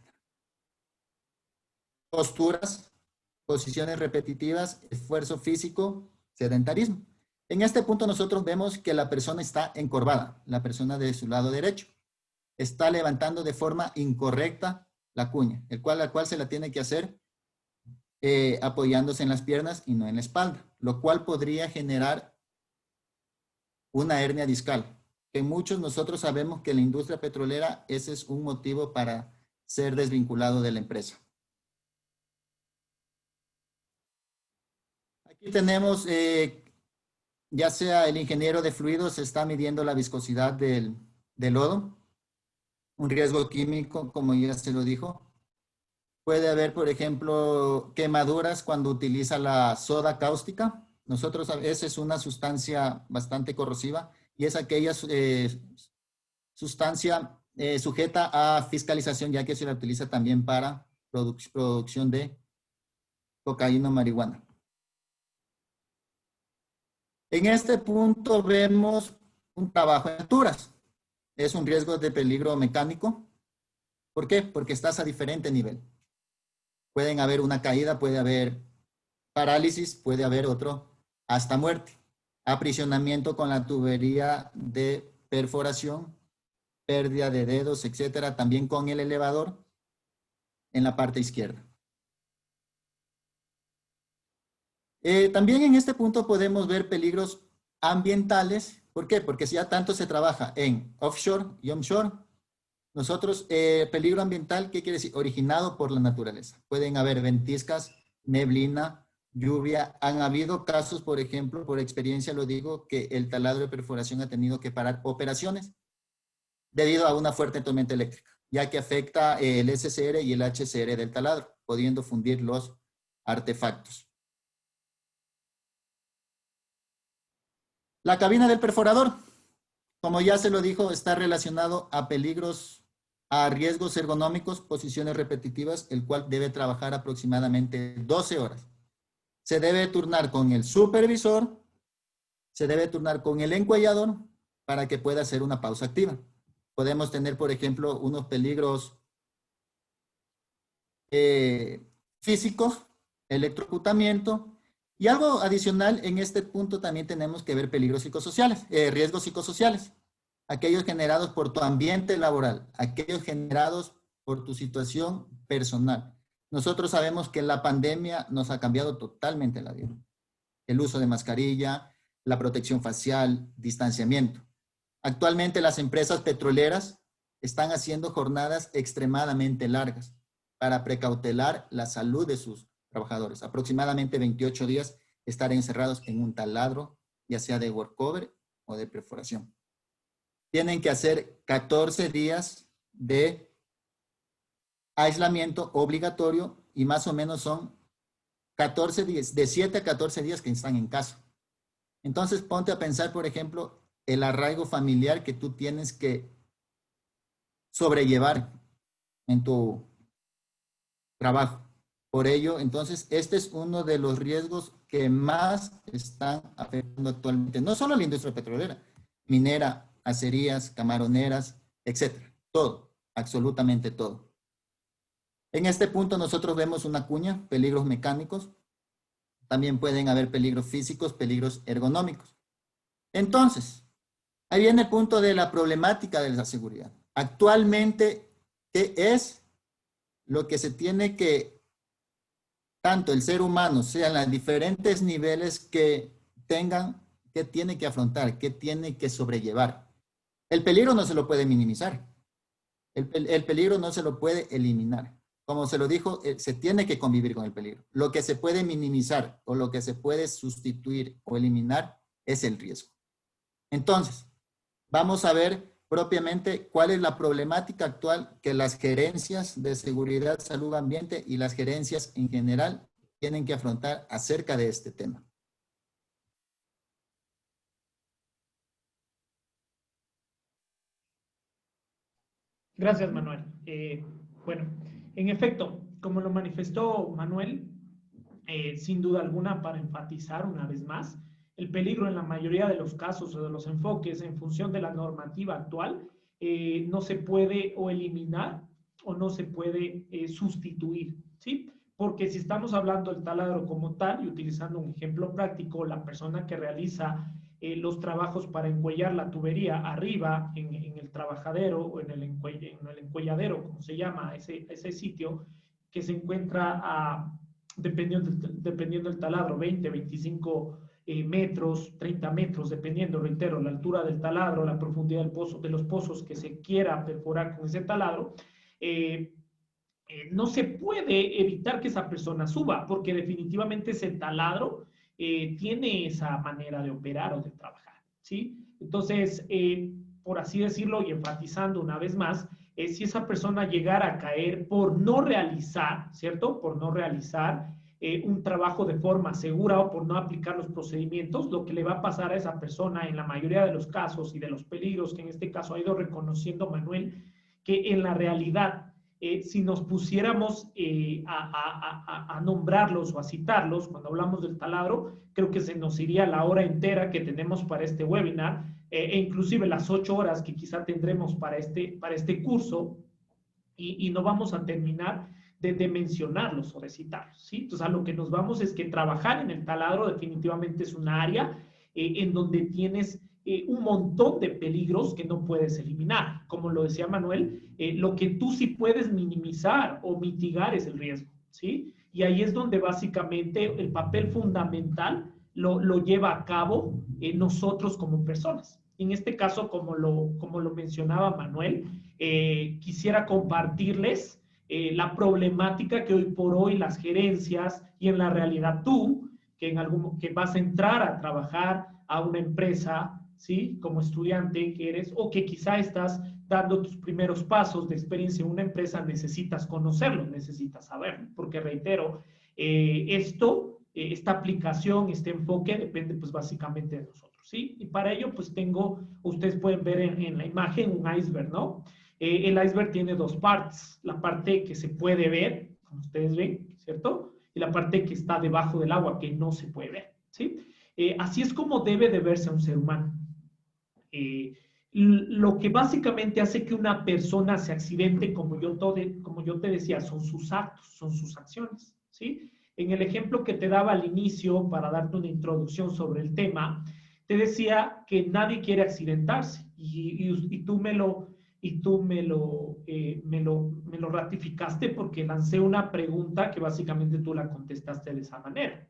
Posturas, posiciones repetitivas, esfuerzo físico, sedentarismo. En este punto nosotros vemos que la persona está encorvada, la persona de su lado derecho. Está levantando de forma incorrecta la cuña, la cual se la tiene que hacer apoyándose en las piernas y no en la espalda, lo cual podría generar una hernia discal, que muchos nosotros sabemos que en la industria petrolera ese es un motivo para ser desvinculado de la empresa. Aquí tenemos, ya sea el ingeniero de fluidos está midiendo la viscosidad del lodo, un riesgo químico, como ya se lo dijo. Puede haber, por ejemplo, quemaduras cuando utiliza la soda cáustica. Nosotros, esa es una sustancia bastante corrosiva y es aquella sustancia sujeta a fiscalización, ya que se la utiliza también para producción de cocaína o marihuana. En este punto vemos un trabajo en alturas. Es un riesgo de peligro mecánico. ¿Por qué? Porque estás a diferente nivel. Pueden haber una caída, puede haber parálisis, puede haber hasta muerte. Aprisionamiento con la tubería de perforación, pérdida de dedos, etcétera, también con el elevador en la parte izquierda. También en este punto podemos ver peligros ambientales. ¿Por qué? Porque si ya tanto se trabaja en offshore y onshore, nosotros, peligro ambiental, ¿qué quiere decir? Originado por la naturaleza. Pueden haber ventiscas, neblina, lluvia. Han habido casos, por ejemplo, por experiencia lo digo, que el taladro de perforación ha tenido que parar operaciones debido a una fuerte tormenta eléctrica, ya que afecta el SCR y el HCR del taladro, pudiendo fundir los artefactos. La cabina del perforador, como ya se lo dijo, está relacionado a peligros, a riesgos ergonómicos, posiciones repetitivas, el cual debe trabajar aproximadamente 12 horas. Se debe turnar con el supervisor, se debe turnar con el encuellador para que pueda hacer una pausa activa. Podemos tener, por ejemplo, unos peligros físicos, electrocutamiento, y algo adicional en este punto también tenemos que ver peligros psicosociales, riesgos psicosociales, aquellos generados por tu ambiente laboral, aquellos generados por tu situación personal. Nosotros sabemos que la pandemia nos ha cambiado totalmente la vida. El uso de mascarilla, la protección facial, distanciamiento. Actualmente las empresas petroleras están haciendo jornadas extremadamente largas para precautelar la salud de sus trabajadores. Aproximadamente 28 días estar encerrados en un taladro, ya sea de workover o de perforación. Tienen que hacer 14 días de aislamiento obligatorio y más o menos son 14 días, de 7 a 14 días que están en casa. Entonces ponte a pensar, por ejemplo, el arraigo familiar que tú tienes que sobrellevar en tu trabajo. Por ello, entonces, este es uno de los riesgos que más están afectando actualmente, no solo a la industria petrolera, minera, acerías, camaroneras, etcétera. Todo, absolutamente todo. En este punto nosotros vemos una cuña, peligros mecánicos. También pueden haber peligros físicos, peligros ergonómicos. Entonces, ahí viene el punto de la problemática de la seguridad. Actualmente, ¿qué es lo que se tiene que tanto el ser humano, sean los diferentes niveles que tengan, que tiene que afrontar, que tiene que sobrellevar? El peligro no se lo puede minimizar. El peligro no se lo puede eliminar. Como se lo dijo, se tiene que convivir con el peligro. Lo que se puede minimizar o lo que se puede sustituir o eliminar es el riesgo. Entonces, vamos a ver propiamente cuál es la problemática actual que las gerencias de seguridad, salud, ambiente y las gerencias en general tienen que afrontar acerca de este tema. Gracias, Manuel. Bueno, en efecto, como lo manifestó Manuel, sin duda alguna, para enfatizar una vez más, el peligro en la mayoría de los casos o de los enfoques en función de la normativa actual no se puede o eliminar o no se puede sustituir, ¿sí? Porque si estamos hablando del taladro como tal y utilizando un ejemplo práctico, la persona que realiza los trabajos para encuellar la tubería arriba en el trabajadero o en el encuelladero, como se llama ese sitio, que se encuentra dependiendo del taladro, 20, 25 metros, 30 metros, dependiendo, reitero, la altura del taladro, la profundidad del pozo, de los pozos que se quiera perforar con ese taladro, no se puede evitar que esa persona suba, porque definitivamente ese taladro tiene esa manera de operar o de trabajar, ¿sí? Entonces, por así decirlo y enfatizando una vez más, si esa persona llegara a caer por no realizar, ¿cierto? Por no realizar un trabajo de forma segura o por no aplicar los procedimientos, lo que le va a pasar a esa persona en la mayoría de los casos y de los peligros que en este caso ha ido reconociendo Manuel, que en la realidad, si nos pusiéramos a nombrarlos o a citarlos, cuando hablamos del taladro, creo que se nos iría la hora entera que tenemos para este webinar, e inclusive las 8 horas que quizá tendremos para este curso, y no vamos a terminar de mencionarlos o de citarlos, ¿sí? Entonces, a lo que nos vamos es que trabajar en el taladro definitivamente es un área en donde tienes un montón de peligros que no puedes eliminar. Como lo decía Manuel, lo que tú sí puedes minimizar o mitigar es el riesgo, ¿sí? Y ahí es donde básicamente el papel fundamental lo lleva a cabo nosotros como personas. En este caso, como lo mencionaba Manuel, quisiera compartirles la problemática que hoy por hoy las gerencias y en la realidad tú, que vas a entrar a trabajar a una empresa, ¿sí? Como estudiante que eres, o que quizá estás dando tus primeros pasos de experiencia en una empresa, necesitas conocerlo, necesitas saberlo, porque reitero, esta aplicación, este enfoque depende pues básicamente de nosotros, ¿sí? Y para ello pues ustedes pueden ver en la imagen un iceberg, ¿no? El iceberg tiene dos partes, la parte que se puede ver, como ustedes ven, ¿cierto? Y la parte que está debajo del agua, que no se puede ver, ¿sí? Así es como debe de verse a un ser humano. Lo que básicamente hace que una persona se accidente, como yo te decía, son sus actos, son sus acciones, ¿sí? En el ejemplo que te daba al inicio, para darte una introducción sobre el tema, te decía que nadie quiere accidentarse y tú me lo ratificaste porque lancé una pregunta que básicamente tú la contestaste de esa manera.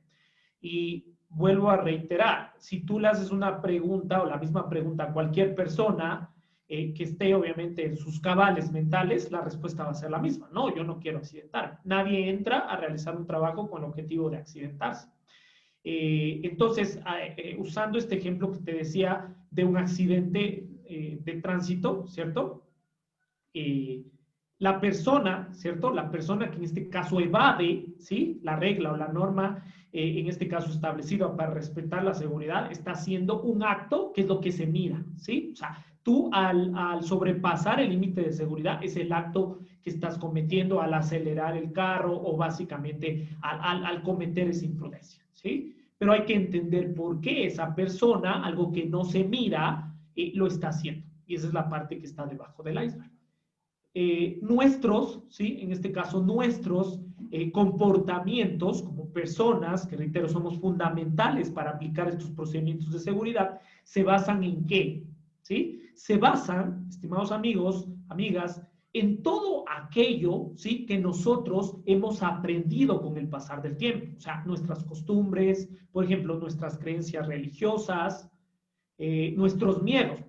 Y vuelvo a reiterar, si tú le haces una pregunta o la misma pregunta a cualquier persona que esté obviamente en sus cabales mentales, la respuesta va a ser la misma. No, yo no quiero accidentarme. Nadie entra a realizar un trabajo con el objetivo de accidentarse. Entonces, usando este ejemplo que te decía de un accidente de tránsito, ¿cierto? La persona, ¿cierto? La persona que en este caso evade, ¿sí? La regla o la norma, en este caso establecida para respetar la seguridad, está haciendo un acto que es lo que se mira, ¿sí? O sea, tú al sobrepasar el límite de seguridad es el acto que estás cometiendo al acelerar el carro o básicamente al cometer esa imprudencia, ¿sí? Pero hay que entender por qué esa persona, algo que no se mira, lo está haciendo. Y esa es la parte que está debajo del iceberg. ¿Sí? En este caso, nuestros comportamientos como personas, que reitero, somos fundamentales para aplicar estos procedimientos de seguridad, se basan en ¿qué? ¿Sí? Se basan, estimados amigos, amigas, en todo aquello, ¿sí? Que nosotros hemos aprendido con el pasar del tiempo. O sea, nuestras costumbres, por ejemplo, nuestras creencias religiosas, nuestros miedos.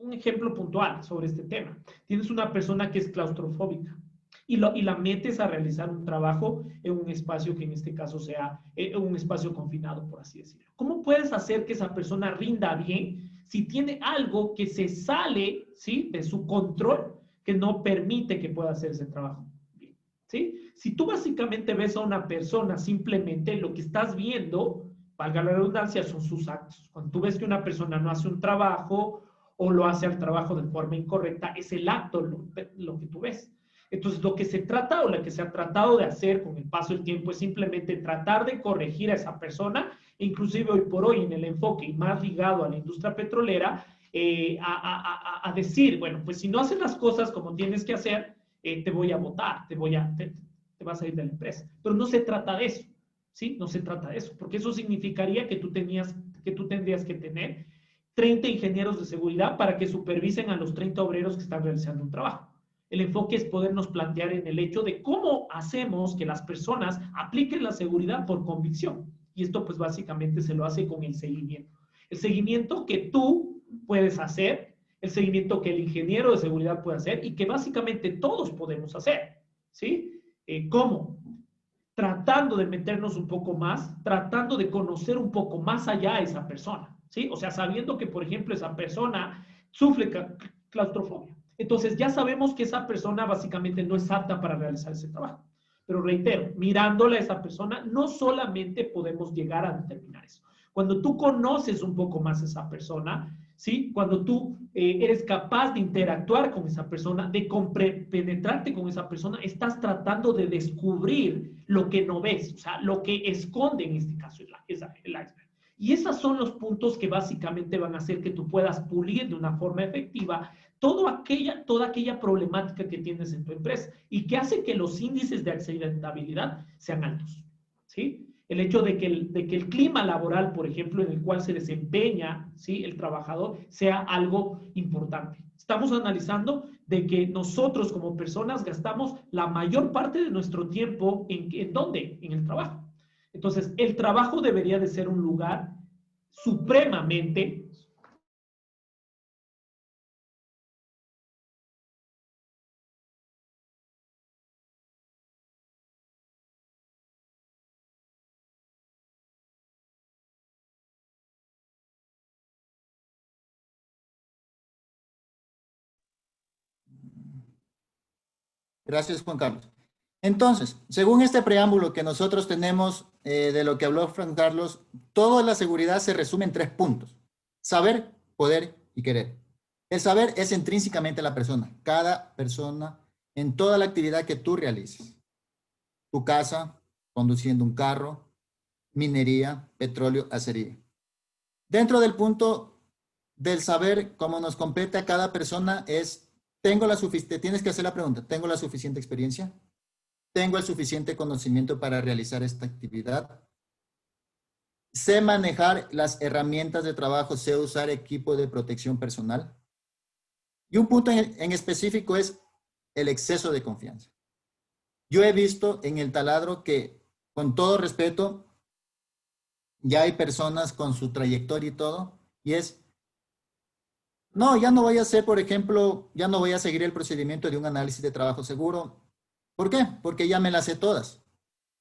Un ejemplo puntual sobre este tema. Tienes una persona que es claustrofóbica y la metes a realizar un trabajo en un espacio que en este caso sea un espacio confinado, por así decirlo. ¿Cómo puedes hacer que esa persona rinda bien si tiene algo que se sale, ¿sí? De su control, que no permite que pueda hacer ese trabajo bien, ¿sí? Si tú básicamente ves a una persona, simplemente lo que estás viendo, valga la redundancia, son sus actos. Cuando tú ves que una persona no hace un trabajo o lo hace al trabajo de forma incorrecta, es el acto lo que tú ves. Entonces, lo que se trata o lo que se ha tratado de hacer con el paso del tiempo es simplemente tratar de corregir a esa persona, inclusive hoy por hoy en el enfoque y más ligado a la industria petrolera, a decir, bueno, pues si no haces las cosas como tienes que hacer, te voy a botar, te vas a ir de la empresa. Pero no se trata de eso, ¿sí? No se trata de eso, porque eso significaría que tú tendrías que tener 30 ingenieros de seguridad para que supervisen a los 30 obreros que están realizando un trabajo. El enfoque es podernos plantear en el hecho de cómo hacemos que las personas apliquen la seguridad por convicción. Y esto pues básicamente se lo hace con el seguimiento. El seguimiento que tú puedes hacer, el seguimiento que el ingeniero de seguridad puede hacer y que básicamente todos podemos hacer. ¿Sí? ¿Cómo? Tratando de meternos un poco más, tratando de conocer un poco más allá a esa persona. ¿Sí? O sea, sabiendo que, por ejemplo, esa persona sufre claustrofobia. Entonces, ya sabemos que esa persona básicamente no es apta para realizar ese trabajo. Pero reitero, mirándola a esa persona, no solamente podemos llegar a determinar eso. Cuando tú conoces un poco más a esa persona, ¿sí? Cuando tú eres capaz de interactuar con esa persona, de penetrarte con esa persona, estás tratando de descubrir lo que no ves, o sea, lo que esconde en este caso el iceberg. Y esos son los puntos que básicamente van a hacer que tú puedas pulir de una forma efectiva toda aquella problemática que tienes en tu empresa y que hace que los índices de accidentabilidad sean altos, ¿sí? el hecho de que el clima laboral, por ejemplo, en el cual se desempeña, ¿sí?, el trabajador, sea algo importante. Estamos analizando de que nosotros como personas gastamos la mayor parte de nuestro tiempo ¿en dónde? En el trabajo. Entonces, el trabajo debería de ser un lugar supremamente Gracias, Juan Carlos. Entonces, según este preámbulo que nosotros tenemos de lo que habló Juan Carlos, toda la seguridad se resume en 3 puntos: saber, poder y querer. El saber es intrínsecamente la persona, cada persona en toda la actividad que tú realices. Tu casa, conduciendo un carro, minería, petróleo, acería. Dentro del punto del saber, como nos compete a cada persona, es, tienes que hacer la pregunta, ¿tengo la suficiente experiencia? ¿Tengo el suficiente conocimiento para realizar esta actividad? ¿Sé manejar las herramientas de trabajo? ¿Sé usar equipo de protección personal? Y un punto en específico es el exceso de confianza. Yo he visto en el taladro que, con todo respeto, ya hay personas con su trayectoria y todo, y es, no, ya no voy a hacer, por ejemplo, ya no voy a seguir el procedimiento de un análisis de trabajo seguro. ¿Por qué? Porque ya me las sé todas.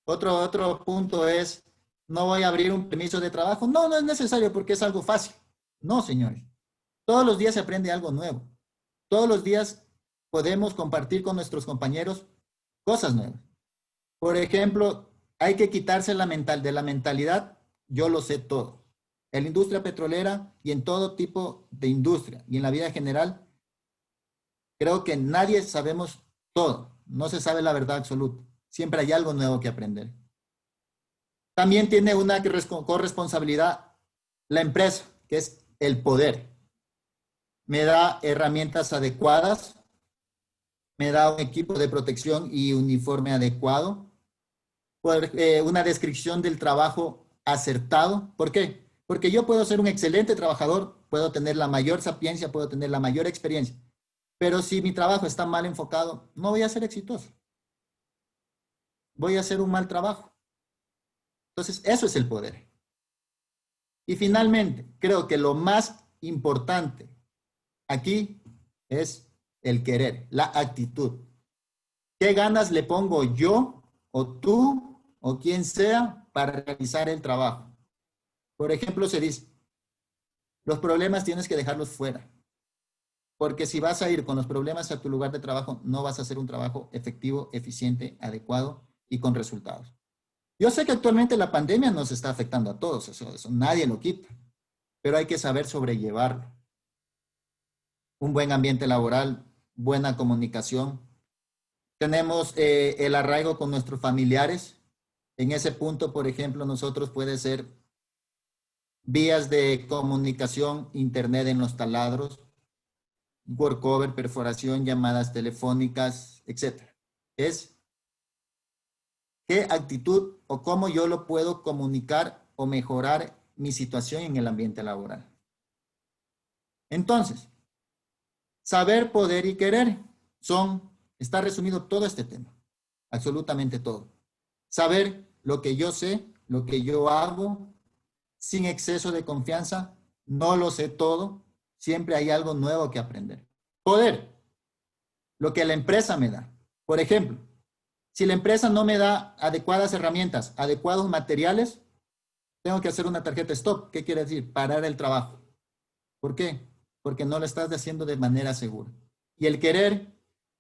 Otro punto es, no voy a abrir un permiso de trabajo. No, no es necesario porque es algo fácil. No, señores. Todos los días se aprende algo nuevo. Todos los días podemos compartir con nuestros compañeros cosas nuevas. Por ejemplo, hay que quitarse de la mentalidad, yo lo sé todo. En la industria petrolera y en todo tipo de industria y en la vida general, creo que nadie sabemos todo. No se sabe la verdad absoluta. Siempre hay algo nuevo que aprender. También tiene una corresponsabilidad la empresa, que es el poder. Me da herramientas adecuadas, me da un equipo de protección y uniforme adecuado, una descripción del trabajo acertado. ¿Por qué? Porque yo puedo ser un excelente trabajador, puedo tener la mayor sapiencia, puedo tener la mayor experiencia, pero si mi trabajo está mal enfocado, no voy a ser exitoso. Voy a hacer un mal trabajo. Entonces, eso es el poder. Y finalmente, creo que lo más importante aquí es el querer, la actitud. ¿Qué ganas le pongo yo o tú o quien sea para realizar el trabajo? Por ejemplo, se dice, los problemas tienes que dejarlos fuera, porque si vas a ir con los problemas a tu lugar de trabajo, no vas a hacer un trabajo efectivo, eficiente, adecuado y con resultados. Yo sé que actualmente la pandemia nos está afectando a todos, eso nadie lo quita, pero hay que saber sobrellevarlo. Un buen ambiente laboral, buena comunicación. Tenemos el arraigo con nuestros familiares. En ese punto, por ejemplo, nosotros puede ser vías de comunicación, internet en los taladros, workover, perforación, llamadas telefónicas, etc. Es qué actitud o cómo yo lo puedo comunicar o mejorar mi situación en el ambiente laboral. Entonces, saber, poder y querer está resumido todo este tema, absolutamente todo. Saber lo que yo sé, lo que yo hago, sin exceso de confianza, no lo sé todo, siempre hay algo nuevo que aprender. Poder, lo que la empresa me da. Por ejemplo, si la empresa no me da adecuadas herramientas, adecuados materiales, tengo que hacer una tarjeta stop. ¿Qué quiere decir? Parar el trabajo. ¿Por qué? Porque no lo estás haciendo de manera segura. Y el querer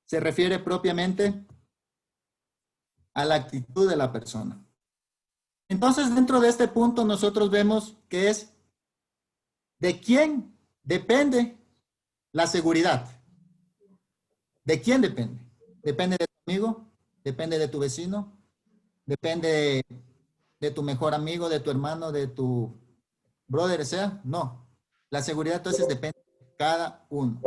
se refiere propiamente a la actitud de la persona. Entonces, dentro de este punto, nosotros vemos que es de quién depende la seguridad. ¿De quién depende? Depende de tu amigo, depende de tu vecino, depende de tu mejor amigo, de tu hermano, de tu brother, sea. No. La seguridad entonces depende de cada uno.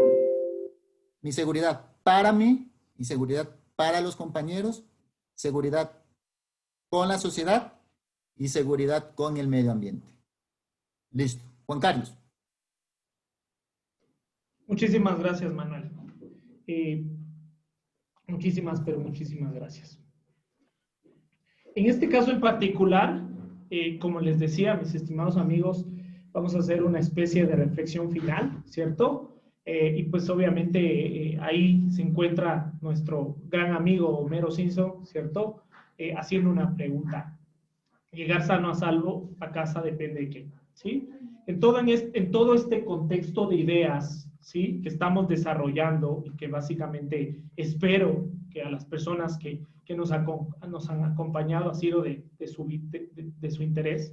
Mi seguridad para mí, mi seguridad para los compañeros, seguridad con la sociedad y seguridad con el medio ambiente. Listo. Juan Carlos. Muchísimas gracias, Manuel. Muchísimas gracias. En este caso en particular, como les decía, mis estimados amigos, vamos a hacer una especie de reflexión final, ¿cierto? Y pues obviamente ahí se encuentra nuestro gran amigo Homero Simpson, ¿cierto? Haciendo una pregunta. Llegar sano a salvo a casa depende de quién, ¿sí? En todo este contexto de ideas, ¿sí? Que estamos desarrollando y que básicamente espero que a las personas que nos han acompañado ha sido de su interés,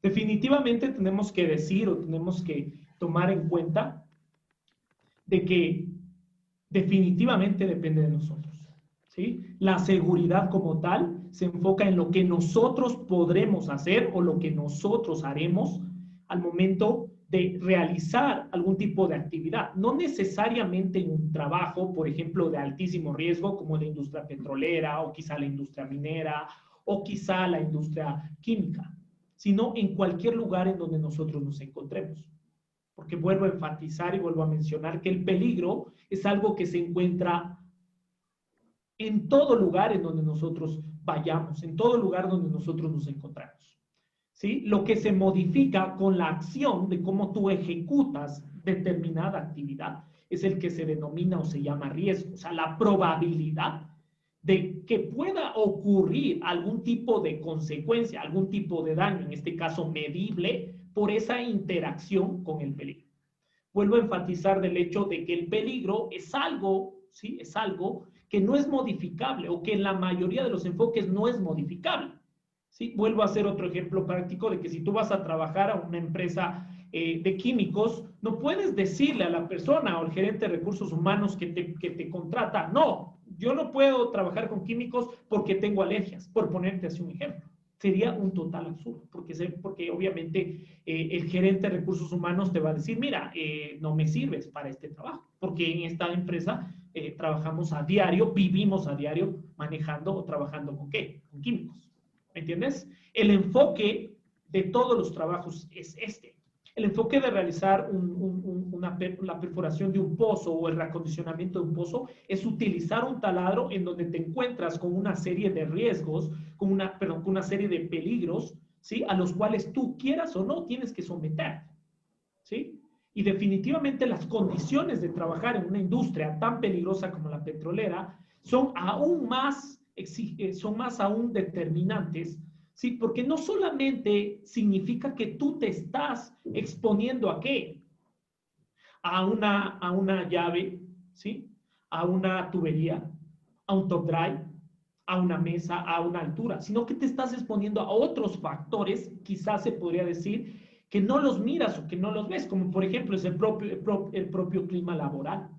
definitivamente tenemos que decir o tenemos que tomar en cuenta de que definitivamente depende de nosotros, ¿sí? La seguridad como tal se enfoca en lo que nosotros podremos hacer o lo que nosotros haremos al momento de realizar algún tipo de actividad, no necesariamente en un trabajo, por ejemplo, de altísimo riesgo, como la industria petrolera, o quizá la industria minera, o quizá la industria química, sino en cualquier lugar en donde nosotros nos encontremos. Porque vuelvo a enfatizar y vuelvo a mencionar que el peligro es algo que se encuentra en todo lugar en donde nosotros vayamos, en todo lugar donde nosotros nos encontramos. ¿Sí? Lo que se modifica con la acción de cómo tú ejecutas determinada actividad es el que se denomina o se llama riesgo. O sea, la probabilidad de que pueda ocurrir algún tipo de consecuencia, algún tipo de daño, en este caso medible, por esa interacción con el peligro. Vuelvo a enfatizar del hecho de que el peligro es algo, ¿sí? Es algo que no es modificable o que en la mayoría de los enfoques no es modificable. ¿Sí? Vuelvo a hacer otro ejemplo práctico de que si tú vas a trabajar a una empresa de químicos, no puedes decirle a la persona o al gerente de recursos humanos que te contrata, no, yo no puedo trabajar con químicos porque tengo alergias, por ponerte así un ejemplo. Sería un total absurdo, porque obviamente el gerente de recursos humanos te va a decir, mira, no me sirves para este trabajo, porque en esta empresa trabajamos a diario, vivimos a diario manejando o trabajando ¿con qué? Con químicos. ¿Me entiendes? El enfoque de todos los trabajos es este. El enfoque de realizar la perforación de un pozo o el reacondicionamiento de un pozo es utilizar un taladro en donde te encuentras con una serie de riesgos, con una serie de peligros, ¿sí? A los cuales tú quieras o no tienes que someterte, ¿sí? Y definitivamente las condiciones de trabajar en una industria tan peligrosa como la petrolera son más aún determinantes, ¿sí? Porque no solamente significa que tú te estás exponiendo ¿a qué? A una llave, ¿sí? A una tubería, a un top drive, a una mesa, a una altura, sino que te estás exponiendo a otros factores, quizás se podría decir, que no los miras o que no los ves, como por ejemplo es el propio clima laboral,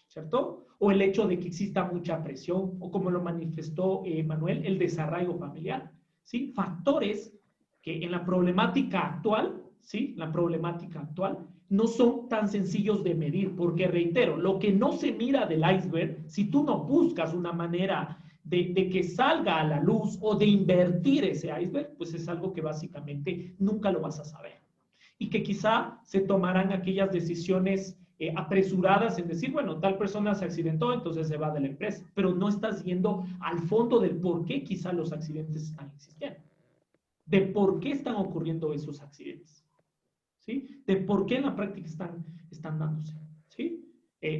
¿cierto? O el hecho de que exista mucha presión, o como lo manifestó Manuel, el desarraigo familiar, ¿sí? Factores que en la problemática actual, ¿sí? La problemática actual no son tan sencillos de medir, porque reitero, lo que no se mira del iceberg, si tú no buscas una manera de que salga a la luz o de invertir ese iceberg, pues es algo que básicamente nunca lo vas a saber. Y que quizá se tomarán aquellas decisiones apresuradas en decir, bueno, tal persona se accidentó, entonces se va de la empresa, pero no estás yendo al fondo del por qué quizá los accidentes están existiendo, de por qué están ocurriendo esos accidentes, ¿sí? De por qué en la práctica están dándose, ¿sí?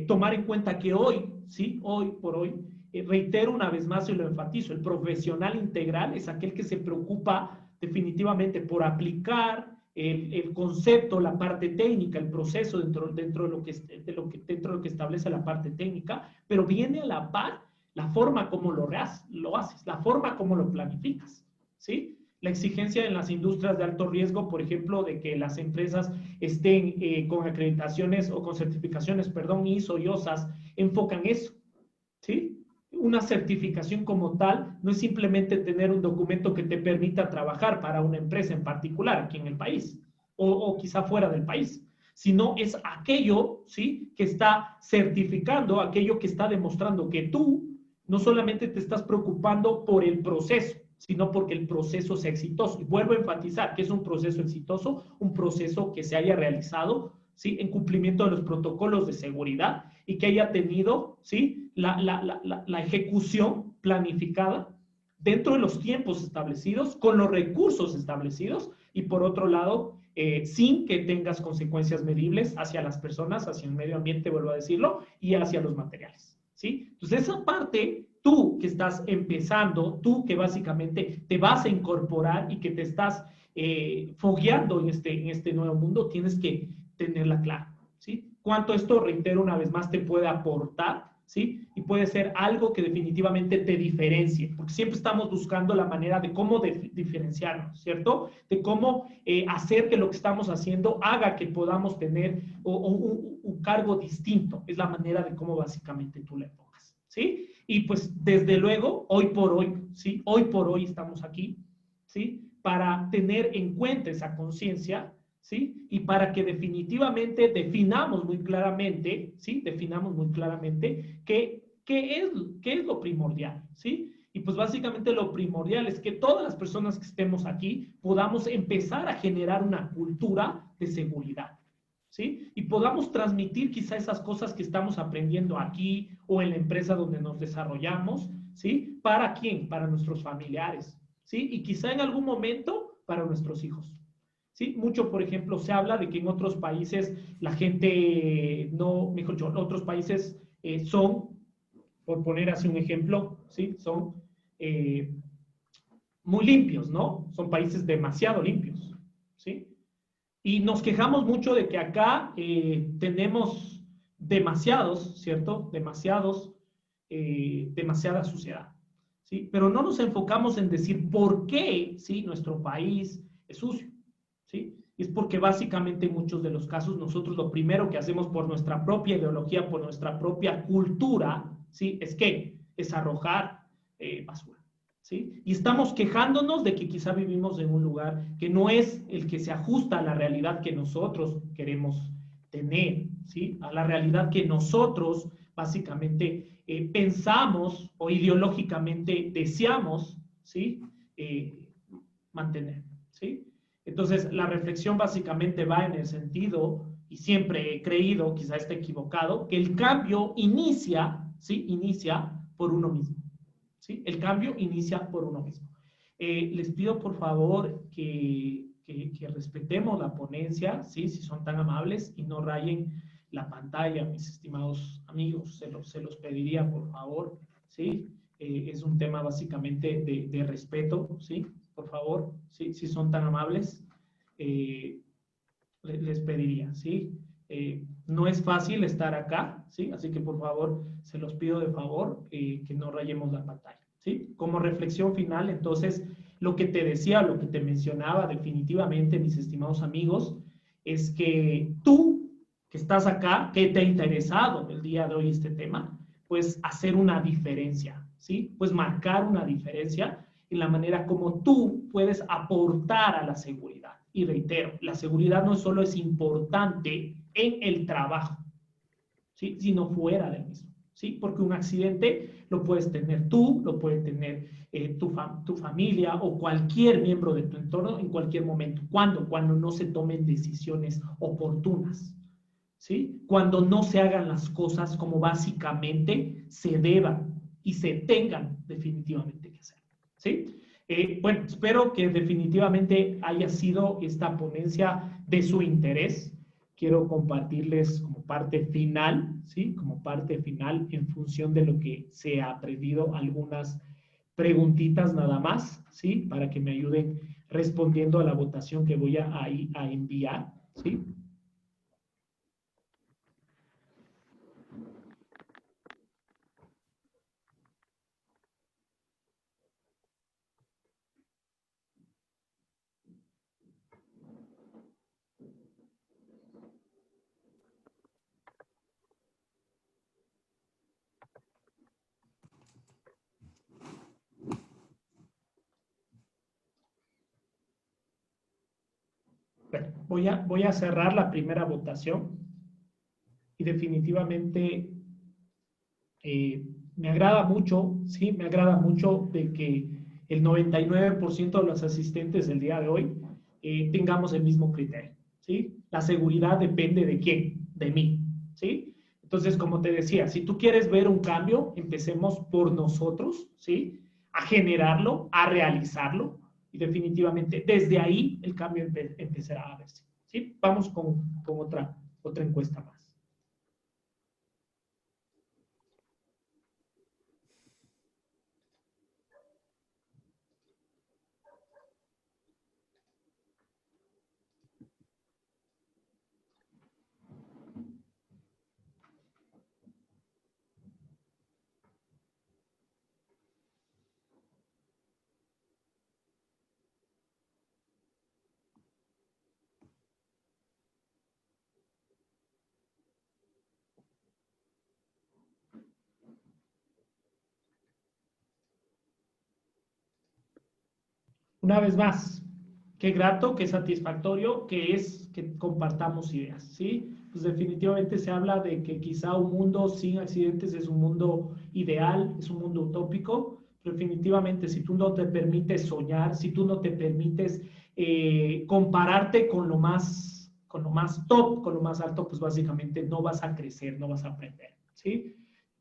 Tomar en cuenta que hoy, ¿sí? Hoy por hoy, reitero una vez más y lo enfatizo, el profesional integral es aquel que se preocupa definitivamente por aplicar el concepto, la parte técnica, el proceso dentro de lo que establece la parte técnica, pero viene a la par la forma como lo haces, la forma como lo planificas, ¿sí? La exigencia en las industrias de alto riesgo, por ejemplo, de que las empresas estén con acreditaciones o con certificaciones, perdón, ISO y OSAS, enfocan eso, ¿sí? Una certificación como tal no es simplemente tener un documento que te permita trabajar para una empresa en particular aquí en el país o quizá fuera del país, sino es aquello, ¿sí? Que está certificando, aquello que está demostrando que tú no solamente te estás preocupando por el proceso, sino porque el proceso sea exitoso. Y vuelvo a enfatizar que es un proceso exitoso, un proceso que se haya realizado, ¿sí?, en cumplimiento de los protocolos de seguridad y que haya tenido, ¿sí?, la ejecución planificada dentro de los tiempos establecidos, con los recursos establecidos y por otro lado, sin que tengas consecuencias medibles hacia las personas, hacia el medio ambiente, vuelvo a decirlo, y hacia los materiales, ¿sí? Entonces, esa parte, tú que estás empezando, tú que básicamente te vas a incorporar y que te estás fogueando en este nuevo mundo, tienes que tenerla clara, ¿sí? Cuánto esto, reitero una vez más, te puede aportar, ¿sí? Y puede ser algo que definitivamente te diferencie, porque siempre estamos buscando la manera de cómo diferenciarnos, ¿cierto? De cómo hacer que lo que estamos haciendo haga que podamos tener un cargo distinto. Es la manera de cómo básicamente tú le pongas, ¿sí? Y pues desde luego, hoy por hoy, ¿sí? Hoy por hoy estamos aquí, ¿sí? Para tener en cuenta esa conciencia, ¿sí? Y para que definitivamente definamos muy claramente, ¿sí? Definamos muy claramente qué es lo primordial, ¿sí? Y pues básicamente lo primordial es que todas las personas que estemos aquí podamos empezar a generar una cultura de seguridad, ¿sí? Y podamos transmitir quizá esas cosas que estamos aprendiendo aquí o en la empresa donde nos desarrollamos, ¿sí? ¿Para quién? Para nuestros familiares, ¿sí? Y quizá en algún momento para nuestros hijos. ¿Sí? Mucho, por ejemplo, se habla de que en otros países la gente no, mejor dicho, otros países son, por poner así un ejemplo, ¿sí? Son muy limpios, ¿no? Son países demasiado limpios, ¿sí? Y nos quejamos mucho de que acá tenemos demasiados, ¿cierto? Demasiada suciedad, ¿sí? Pero no nos enfocamos en decir por qué, ¿sí?, nuestro país es sucio, ¿sí? Y es porque básicamente en muchos de los casos nosotros lo primero que hacemos por nuestra propia ideología, por nuestra propia cultura, ¿sí?, es ¿qué? Es arrojar basura, ¿sí? Y estamos quejándonos de que quizá vivimos en un lugar que no es el que se ajusta a la realidad que nosotros queremos tener, ¿sí? A la realidad que nosotros básicamente pensamos o ideológicamente deseamos, ¿sí?, mantener, ¿sí? Entonces, la reflexión básicamente va en el sentido, y siempre he creído, quizá esté equivocado, que el cambio inicia, ¿sí?, inicia por uno mismo, ¿sí? El cambio inicia por uno mismo. Les pido, por favor, que respetemos la ponencia, ¿sí?, si son tan amables, y no rayen la pantalla, mis estimados amigos, se los pediría, por favor, ¿sí? Es un tema básicamente de respeto, ¿sí? Por favor, si son tan amables, les pediría, ¿sí? No es fácil estar acá, ¿sí? Así que por favor, se los pido de favor que no rayemos la pantalla, ¿sí? Como reflexión final, entonces, lo que te decía, lo que te mencionaba definitivamente, mis estimados amigos, es que tú que estás acá, que te ha interesado el día de hoy este tema, pues hacer una diferencia, ¿sí? Pues marcar una diferencia en la manera como tú puedes aportar a la seguridad. Y reitero, la seguridad no solo es importante en el trabajo, ¿sí?, sino fuera del mismo, ¿sí? Porque un accidente lo puedes tener tú, lo puede tener tu familia o cualquier miembro de tu entorno en cualquier momento. ¿Cuándo? Cuando no se tomen decisiones oportunas, ¿sí? Cuando no se hagan las cosas como básicamente se deban y se tengan definitivamente que hacer, ¿sí? Bueno, espero que definitivamente haya sido esta ponencia de su interés. Quiero compartirles como parte final, ¿sí? Como parte final en función de lo que se ha aprendido, algunas preguntitas nada más, ¿sí? Para que me ayuden respondiendo a la votación que voy a enviar, ¿sí? Bueno, voy a cerrar la primera votación y definitivamente me agrada mucho, ¿sí? Me agrada mucho de que el 99% de los asistentes del día de hoy tengamos el mismo criterio, ¿sí? La seguridad depende de quién, de mí, ¿sí? Entonces, como te decía, si tú quieres ver un cambio, empecemos por nosotros, ¿sí? A generarlo, a realizarlo, y definitivamente desde ahí el cambio empezará a verse, ¿sí? Vamos con otra encuesta más. Una vez más, qué grato, qué satisfactorio que es que compartamos ideas, ¿sí? Pues definitivamente se habla de que quizá un mundo sin accidentes es un mundo ideal, es un mundo utópico, pero definitivamente si tú no te permites soñar, si tú no te permites compararte con lo más top, con lo más alto, pues básicamente no vas a crecer, no vas a aprender, ¿sí?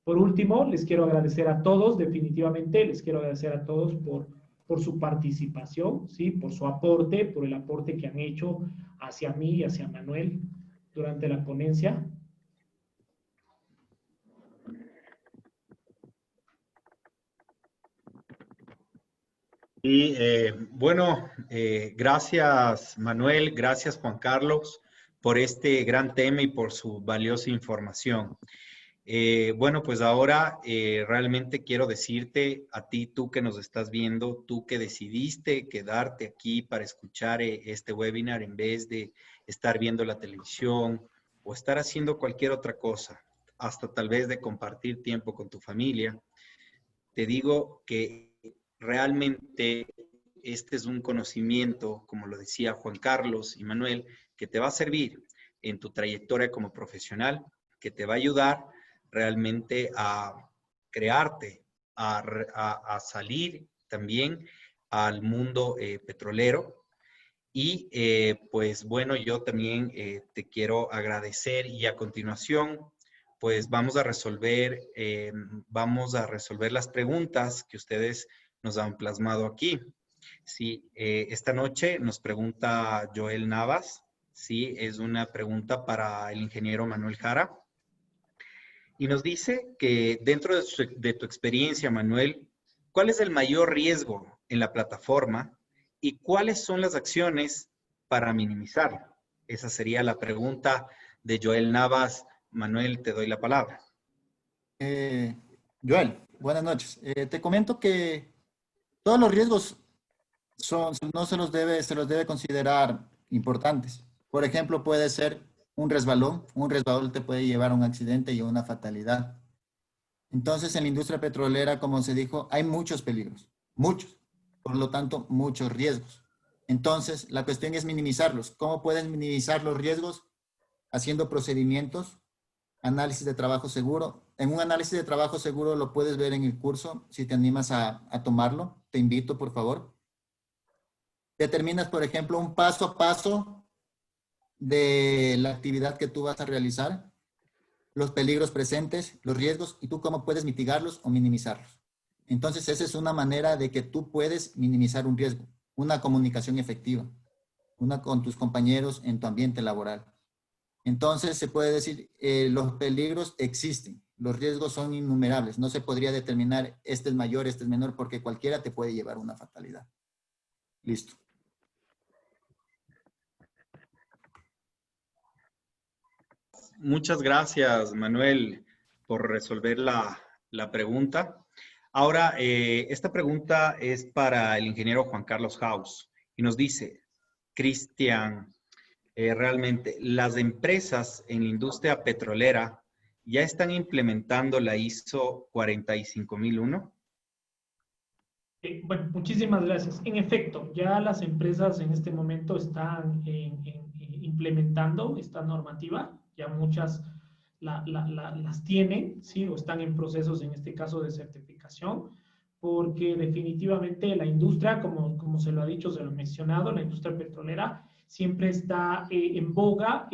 Por último, les quiero agradecer a todos, definitivamente les quiero agradecer a todos por su participación, ¿sí? Por su aporte, por el aporte que han hecho hacia mí y hacia Manuel durante la ponencia. Y bueno, gracias Manuel, gracias Juan Carlos por este gran tema y por su valiosa información. Bueno, pues ahora realmente quiero decirte a ti, tú que nos estás viendo, tú que decidiste quedarte aquí para escuchar este webinar en vez de estar viendo la televisión o estar haciendo cualquier otra cosa, hasta tal vez de compartir tiempo con tu familia, te digo que realmente este es un conocimiento, como lo decía Juan Carlos y Manuel, que te va a servir en tu trayectoria como profesional, que te va a ayudar realmente a crearte, a salir también al mundo petrolero. Y pues bueno, yo también te quiero agradecer y a continuación pues vamos a resolver las preguntas que ustedes nos han plasmado aquí. Sí, esta noche nos pregunta Joel Navas, sí, es una pregunta para el ingeniero Manuel Jara. Y nos dice que dentro de tu experiencia, Manuel, ¿cuál es el mayor riesgo en la plataforma y cuáles son las acciones para minimizarlo? Esa sería la pregunta de Joel Navas. Manuel, te doy la palabra. Joel, buenas noches. Te comento que todos los riesgos no se los debe considerar importantes. Por ejemplo, puede ser un resbalón. Un resbalón te puede llevar a un accidente y a una fatalidad. Entonces, en la industria petrolera, como se dijo, hay muchos peligros, muchos. Por lo tanto, muchos riesgos. Entonces, la cuestión es minimizarlos. ¿Cómo puedes minimizar los riesgos? Haciendo procedimientos, análisis de trabajo seguro. En un análisis de trabajo seguro lo puedes ver en el curso, si te animas a tomarlo. Te invito, por favor. Determinas, por ejemplo, un paso a paso de la actividad que tú vas a realizar, los peligros presentes, los riesgos y tú cómo puedes mitigarlos o minimizarlos. Entonces, esa es una manera de que tú puedes minimizar un riesgo, una comunicación efectiva, una con tus compañeros en tu ambiente laboral. Entonces, se puede decir, los peligros existen, los riesgos son innumerables, no se podría determinar este es mayor, este es menor, porque cualquiera te puede llevar a una fatalidad. Listo. Muchas gracias, Manuel, por resolver la pregunta. Ahora, esta pregunta es para el ingeniero Juan Carlos Haus y nos dice, Cristian, realmente, ¿las empresas en la industria petrolera ya están implementando la ISO 45001? Bueno, muchísimas gracias. En efecto, ya las empresas en este momento están implementando esta normativa, ya muchas las tienen, ¿sí? O están en procesos, en este caso, de certificación. porque definitivamente la industria, como se lo ha dicho, se lo ha mencionado, la industria petrolera siempre está en boga,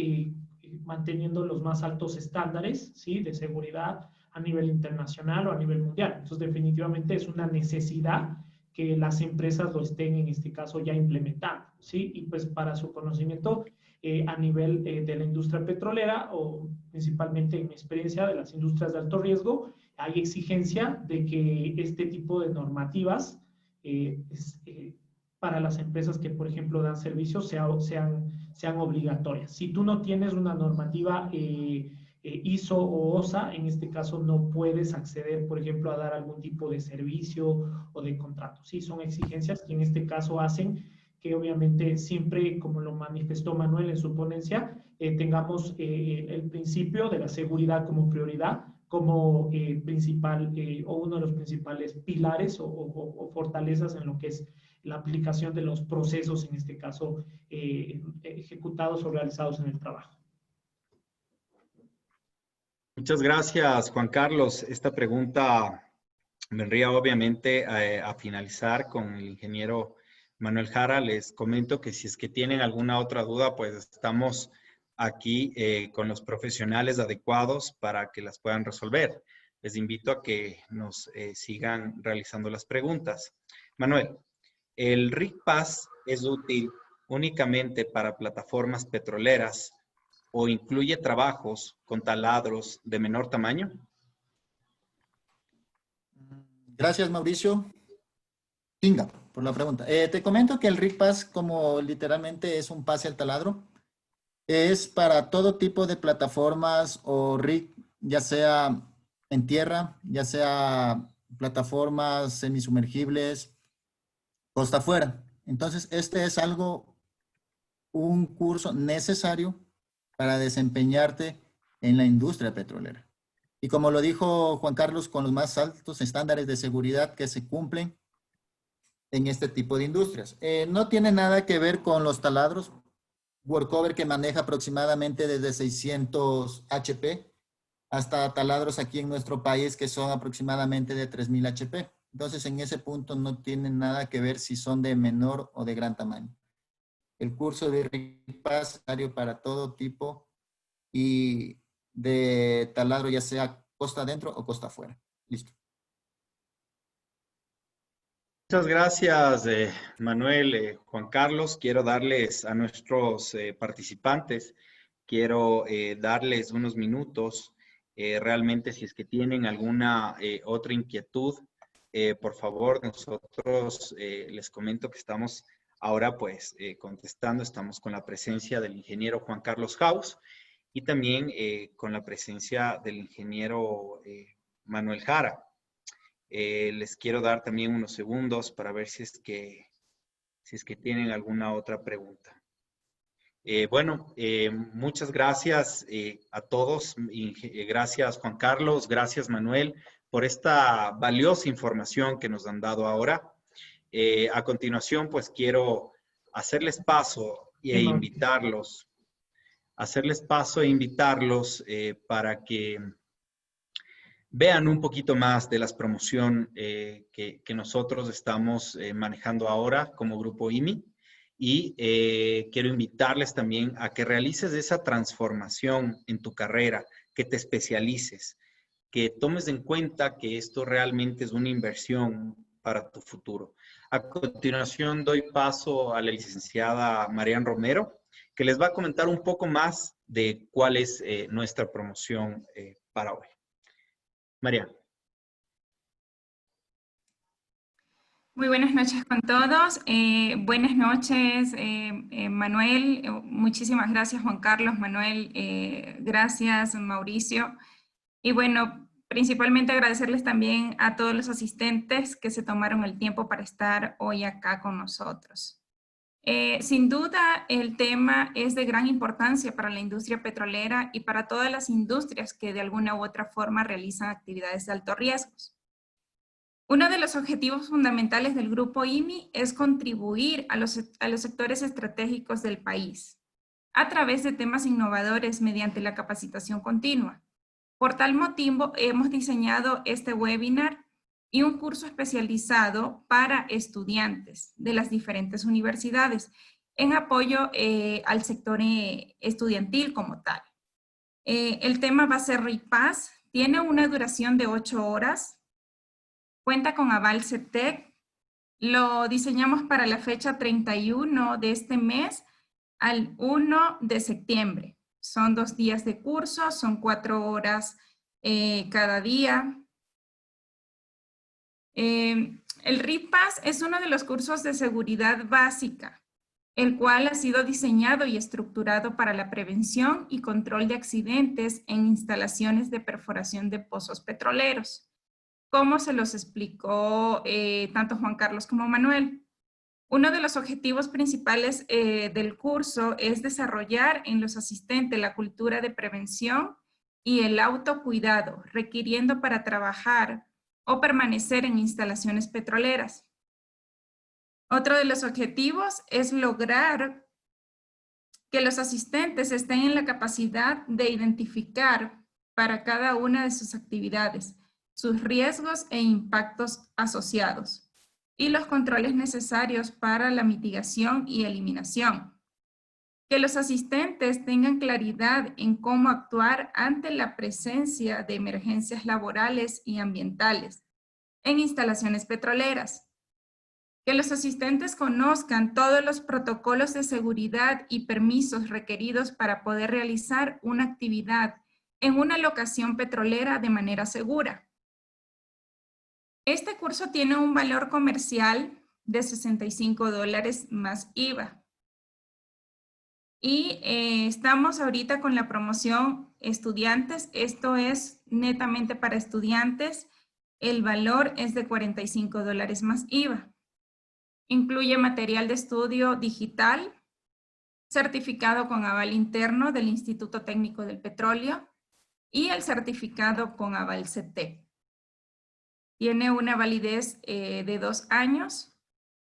manteniendo los más altos estándares, ¿sí?, de seguridad a nivel internacional o a nivel mundial. Entonces, definitivamente es una necesidad que las empresas lo estén, en este caso, ya implementando, ¿sí? Y pues para su conocimiento, a nivel de la industria petrolera, o principalmente en mi experiencia de las industrias de alto riesgo, hay exigencia de que este tipo de normativas para las empresas que, por ejemplo, dan servicios sean obligatorias. Si tú no tienes una normativa ISO o OSA, en este caso no puedes acceder, por ejemplo, a dar algún tipo de servicio o de contrato. Sí, son exigencias que en este caso hacen que obviamente siempre, como lo manifestó Manuel en su ponencia, tengamos el principio de la seguridad como prioridad, como principal o uno de los principales pilares o fortalezas en lo que es la aplicación de los procesos, en este caso, ejecutados o realizados en el trabajo. Muchas gracias, Juan Carlos. Esta pregunta vendría obviamente a finalizar con el ingeniero Manuel Jara. Les comento que si es que tienen alguna otra duda, pues estamos aquí con los profesionales adecuados para que las puedan resolver. Les invito a que nos sigan realizando las preguntas. Manuel, ¿el Rig Pass es útil únicamente para plataformas petroleras o incluye trabajos con taladros de menor tamaño? Gracias, Mauricio. Tinga, por la pregunta. Te comento que el Rig Pass, como literalmente es un pase al taladro, es para todo tipo de plataformas o rig, ya sea en tierra, ya sea plataformas semisumergibles, costa afuera. Entonces, este es un curso necesario para desempeñarte en la industria petrolera. Y como lo dijo Juan Carlos, con los más altos estándares de seguridad que se cumplen en este tipo de industrias. No tiene nada que ver con los taladros. Workover, que maneja aproximadamente desde 600 HP hasta taladros aquí en nuestro país que son aproximadamente de 3000 HP. Entonces, en ese punto no tienen nada que ver si son de menor o de gran tamaño. El curso de Rig Pass es necesario para todo tipo y de taladro, ya sea costa adentro o costa afuera. Listo. Muchas gracias, Manuel, Juan Carlos. Quiero darles a nuestros participantes, quiero darles unos minutos. Realmente, si es que tienen alguna otra inquietud, por favor, nosotros les comento que estamos ahora pues contestando. Estamos con la presencia del ingeniero Juan Carlos Haus y también con la presencia del ingeniero Manuel Jara. Les quiero dar también unos segundos para ver si es que tienen alguna otra pregunta. Muchas gracias a todos. Gracias, Juan Carlos. Gracias, Manuel, por esta valiosa información que nos han dado ahora. A continuación, pues quiero hacerles paso e invitarlos para que vean un poquito más de las promociones que nosotros estamos manejando ahora como Grupo IMI. Y quiero invitarles también a que realices esa transformación en tu carrera, que te especialices, que tomes en cuenta que esto realmente es una inversión para tu futuro. A continuación doy paso a la licenciada Marian Romero, que les va a comentar un poco más de cuál es nuestra promoción para hoy. María. Muy buenas noches con todos. Buenas noches, Manuel. Muchísimas gracias, Juan Carlos. Manuel, gracias, Mauricio. Y bueno, principalmente agradecerles también a todos los asistentes que se tomaron el tiempo para estar hoy acá con nosotros. Sin duda, el tema es de gran importancia para la industria petrolera y para todas las industrias que de alguna u otra forma realizan actividades de alto riesgo. Uno de los objetivos fundamentales del Grupo IMI es contribuir a los sectores estratégicos del país a través de temas innovadores mediante la capacitación continua. Por tal motivo, hemos diseñado este webinar y un curso especializado para estudiantes de las diferentes universidades en apoyo al sector estudiantil como tal. El tema va a ser RIPAS, tiene una duración de 8 horas, cuenta con aval CETEC, lo diseñamos para la fecha 31 de este mes al 1 de septiembre. Son 2 días de curso, son 4 horas cada día. El RIPAS es uno de los cursos de seguridad básica, el cual ha sido diseñado y estructurado para la prevención y control de accidentes en instalaciones de perforación de pozos petroleros, como se los explicó tanto Juan Carlos como Manuel. Uno de los objetivos principales del curso es desarrollar en los asistentes la cultura de prevención y el autocuidado, requiriendo para trabajar o permanecer en instalaciones petroleras. Otro de los objetivos es lograr que los asistentes estén en la capacidad de identificar para cada una de sus actividades sus riesgos e impactos asociados y los controles necesarios para la mitigación y eliminación. Que los asistentes tengan claridad en cómo actuar ante la presencia de emergencias laborales y ambientales en instalaciones petroleras. Que los asistentes conozcan todos los protocolos de seguridad y permisos requeridos para poder realizar una actividad en una locación petrolera de manera segura. Este curso tiene un valor comercial de $65 más IVA. Y estamos ahorita con la promoción estudiantes. Esto es netamente para estudiantes. El valor es de $45 más IVA. Incluye material de estudio digital, certificado con aval interno del Instituto Técnico del Petróleo y el certificado con aval CETEC. Tiene una validez de 2 años.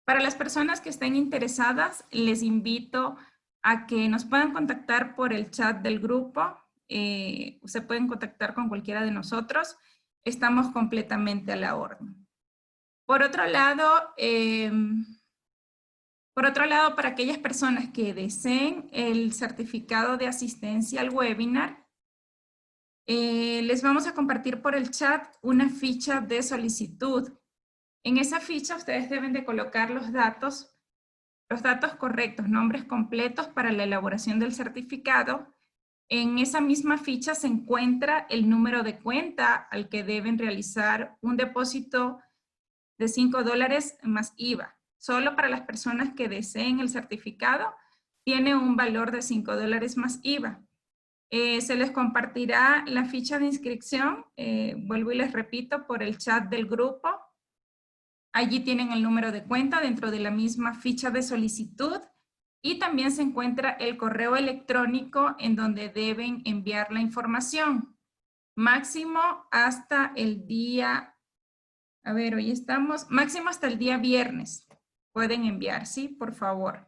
Para las personas que estén interesadas, les invito a que nos puedan contactar por el chat del grupo. Se pueden contactar con cualquiera de nosotros. Estamos completamente a la orden. Por otro lado, para aquellas personas que deseen el certificado de asistencia al webinar, les vamos a compartir por el chat una ficha de solicitud. En esa ficha ustedes deben de colocar los datos correctos, nombres completos para la elaboración del certificado. En esa misma ficha se encuentra el número de cuenta al que deben realizar un depósito de $5 más IVA. Solo para las personas que deseen el certificado tiene un valor de $5 más IVA. Se les compartirá la ficha de inscripción, vuelvo y les repito, por el chat del grupo. Allí tienen el número de cuenta dentro de la misma ficha de solicitud y también se encuentra el correo electrónico en donde deben enviar la información. Máximo hasta el día, hoy estamos, máximo hasta el día viernes. Pueden enviar, ¿sí? Por favor.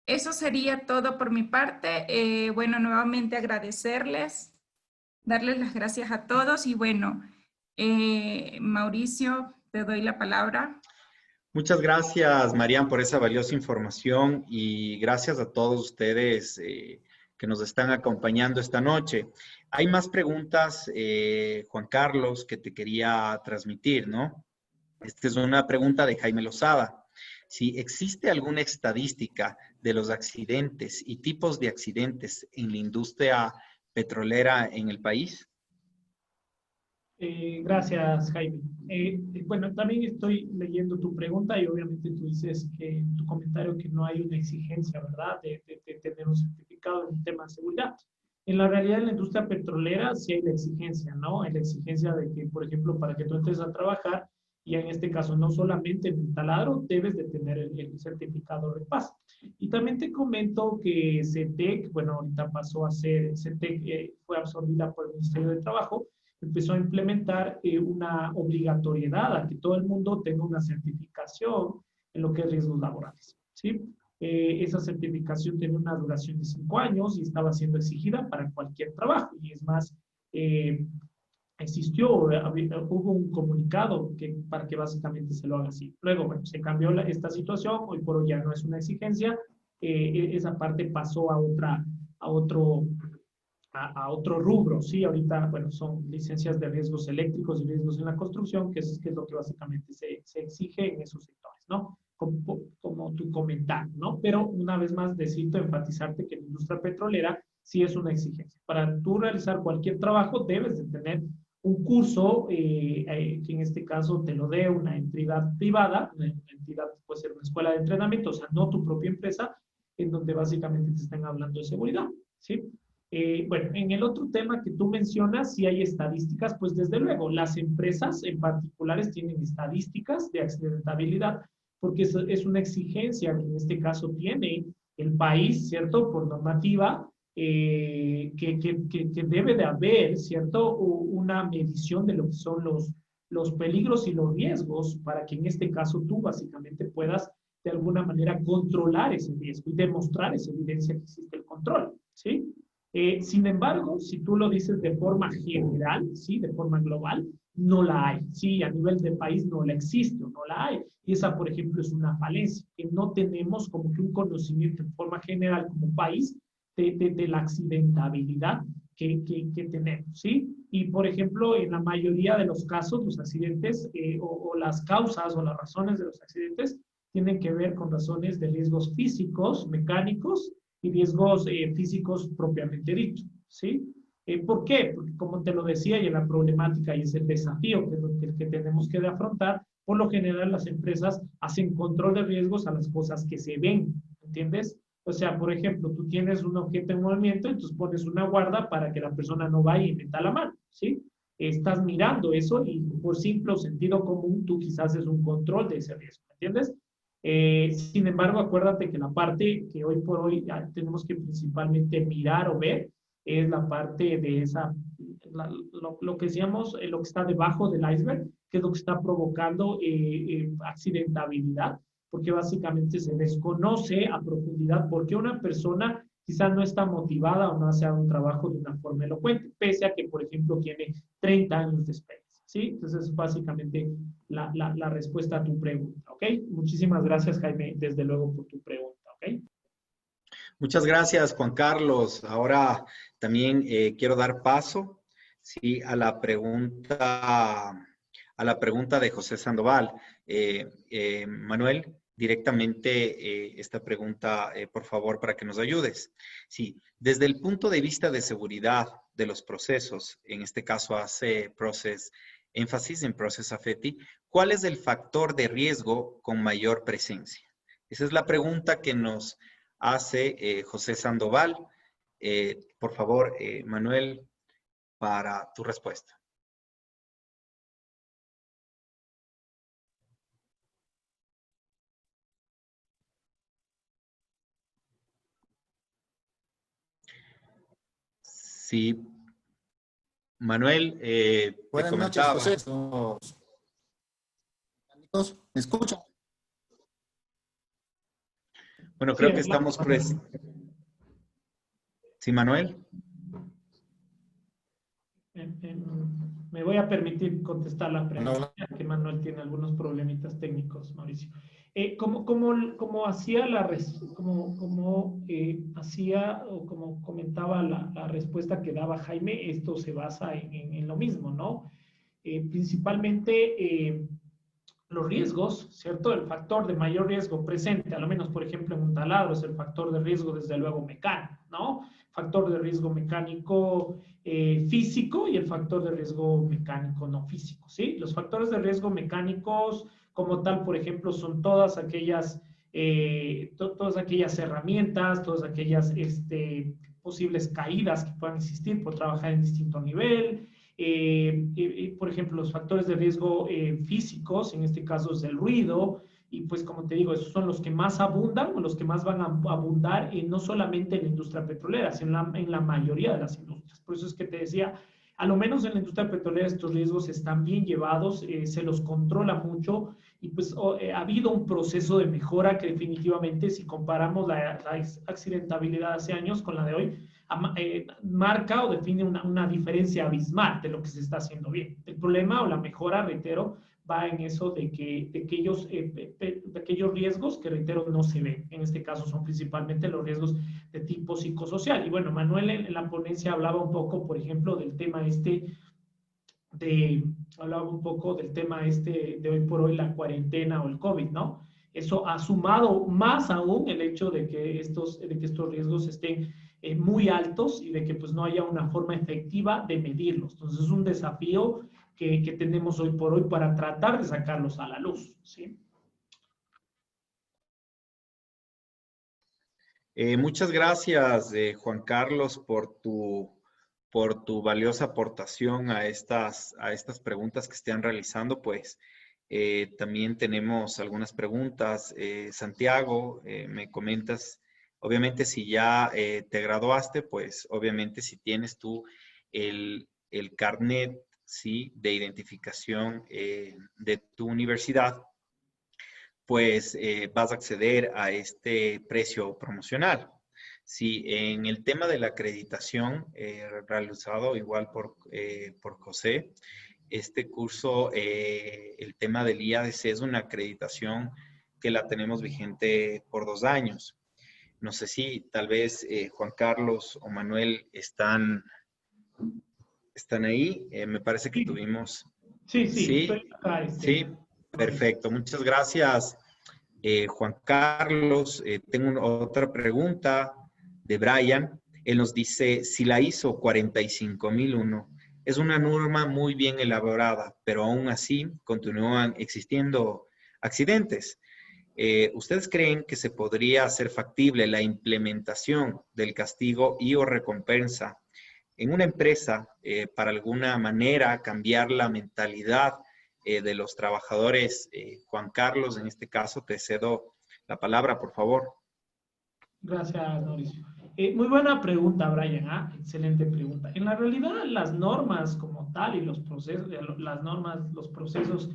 Eso sería todo por mi parte. Bueno, nuevamente agradecerles, darles las gracias a todos y bueno, Mauricio, te doy la palabra. Muchas gracias, Marian, por esa valiosa información y gracias a todos ustedes que nos están acompañando esta noche. Hay más preguntas, Juan Carlos, que te quería transmitir, ¿no? Esta es una pregunta de Jaime Lozada. Si existe alguna estadística de los accidentes y tipos de accidentes en la industria petrolera en el país. Gracias, Jaime. Bueno, también estoy leyendo tu pregunta y obviamente tú dices que en tu comentario que no hay una exigencia, ¿verdad?, de tener un certificado en el tema de seguridad. En la realidad, en la industria petrolera sí hay la exigencia, ¿no? Hay la exigencia de que, por ejemplo, para que tú entres a trabajar, y en este caso no solamente en el taladro, debes de tener el certificado RIPAS. Y también te comento que CETEC, bueno, ahorita pasó a ser, CETEC fue absorbida por el Ministerio de Trabajo, empezó a implementar una obligatoriedad a que todo el mundo tenga una certificación en lo que es riesgos laborales, ¿sí? Esa certificación tiene una duración de 5 años y estaba siendo exigida para cualquier trabajo. Y es más, hubo un comunicado para que básicamente se lo haga así. Luego, bueno, se cambió esta situación, hoy por hoy ya no es una exigencia, esa parte pasó a otro rubro, ¿sí? Ahorita, bueno, son licencias de riesgos eléctricos y riesgos en la construcción, que es lo que básicamente se exige en esos sectores, ¿no? Como tu comentario, ¿no? Pero una vez más, necesito enfatizarte que la industria petrolera sí es una exigencia. Para tú realizar cualquier trabajo, debes de tener un curso que en este caso te lo dé una entidad privada, una entidad puede ser una escuela de entrenamiento, o sea, no tu propia empresa, en donde básicamente te están hablando de seguridad, ¿sí? Bueno, en el otro tema que tú mencionas, si hay estadísticas, pues desde luego, las empresas en particulares tienen estadísticas de accidentabilidad, porque es una exigencia que en este caso tiene el país, ¿cierto? Por normativa, que debe de haber, ¿cierto? Una medición de lo que son los peligros y los riesgos para que en este caso tú básicamente puedas de alguna manera controlar ese riesgo y demostrar esa evidencia que existe el control, ¿sí? Sin embargo, si tú lo dices de forma general, ¿sí? De forma global, no la hay, ¿sí? A nivel de país no la existe o no la hay. Y esa, por ejemplo, es una falencia, que no tenemos como que un conocimiento en forma general como país de la accidentabilidad que tenemos, ¿sí? Y, por ejemplo, en la mayoría de los casos, los accidentes o las causas o las razones de los accidentes tienen que ver con razones de riesgos físicos, mecánicos y riesgos físicos propiamente dichos, ¿sí? ¿Por qué? Porque como te lo decía, y en la problemática y es el desafío que tenemos que afrontar, por lo general las empresas hacen control de riesgos a las cosas que se ven, ¿entiendes? O sea, por ejemplo, tú tienes un objeto en movimiento, entonces pones una guarda para que la persona no vaya y meta la mano, ¿sí? Estás mirando eso y por simple sentido común tú quizás haces un control de ese riesgo, ¿entiendes? Sin embargo, acuérdate que la parte que hoy por hoy tenemos que principalmente mirar o ver es la parte de esa, lo que decíamos, lo que está debajo del iceberg, que es lo que está provocando accidentabilidad, porque básicamente se desconoce a profundidad por qué una persona quizás no está motivada o no hace un trabajo de una forma elocuente, pese a que, por ejemplo, tiene 30 años de experiencia, ¿sí? Entonces, es básicamente la respuesta a tu pregunta, ¿ok? Muchísimas gracias, Jaime, desde luego, por tu pregunta, ¿ok? Muchas gracias, Juan Carlos. Ahora también quiero dar paso, sí, a la pregunta de José Sandoval. Manuel, directamente esta pregunta, por favor, para que nos ayudes. Sí, desde el punto de vista de seguridad de los procesos, en este caso hace énfasis en Process Safety, ¿cuál es el factor de riesgo con mayor presencia? Esa es la pregunta que nos hace José Sandoval. Por favor, Manuel, para tu respuesta. Sí, Manuel, te Buenas noches, comentaba. José. ¿Me escuchan? Bueno, creo Sí, que estamos ¿Sí, Manuel? Me voy a permitir contestar la pregunta, ya que Manuel tiene algunos problemitas técnicos, Mauricio. Como hacía hacía o como comentaba la respuesta que daba Jaime, esto se basa en lo mismo, ¿no? Principalmente los riesgos, ¿cierto? El factor de mayor riesgo presente, a lo menos, por ejemplo, en un taladro, es el factor de riesgo, desde luego, mecánico, ¿no? Factor de riesgo mecánico físico y el factor de riesgo mecánico no físico, ¿sí? Los factores de riesgo mecánicos, como tal, por ejemplo, son todas aquellas herramientas, todas aquellas posibles caídas que puedan existir por trabajar en distinto nivel. Por ejemplo, los factores de riesgo físicos, en este caso es el ruido, y pues como te digo, esos son los que más abundan o los que más van a abundar no solamente en la industria petrolera, sino en la mayoría de las industrias. Por eso es que te decía, a lo menos en la industria petrolera estos riesgos están bien llevados, se los controla mucho y pues ha habido un proceso de mejora que definitivamente, si comparamos la accidentabilidad hace años con la de hoy, marca o define una diferencia abismal de lo que se está haciendo bien. El problema o la mejora, reitero, va en eso de que aquellos riesgos que, reitero, no se ven. En este caso son principalmente los riesgos de tipo psicosocial. Y bueno, Manuel en la ponencia hablaba un poco, por ejemplo, del tema hablaba un poco del tema de hoy por hoy, la cuarentena o el COVID, ¿no? Eso ha sumado más aún el hecho de que estos riesgos estén muy altos y de que pues no haya una forma efectiva de medirlos. Entonces es un desafío que tenemos hoy por hoy para tratar de sacarlos a la luz, ¿sí? Muchas gracias, Juan Carlos, por tu valiosa aportación a estas preguntas que están realizando. Pues también tenemos algunas preguntas. Santiago, me comentas, obviamente si ya te graduaste, pues obviamente si tienes tú el carnet, ¿sí?, de identificación de tu universidad, pues vas a acceder a este precio promocional. Sí, en el tema de la acreditación realizado igual por José, este curso, el tema del IADC es una acreditación que la tenemos vigente por 2 años. No sé si tal vez Juan Carlos o Manuel están ahí. Me parece que tuvimos... Sí, Sí, estoy acá, sí, perfecto. Muchas gracias, Juan Carlos. Tengo otra pregunta de Brian. Él nos dice, si la ISO 45001 es una norma muy bien elaborada, pero aún así continúan existiendo accidentes. ¿Ustedes creen que se podría hacer factible la implementación del castigo y o recompensa en una empresa para alguna manera cambiar la mentalidad de los trabajadores? Juan Carlos, en este caso te cedo la palabra, por favor. Gracias, Mauricio. Muy buena pregunta, Brian. Excelente pregunta. En la realidad, las normas como tal y los procesos, los procesos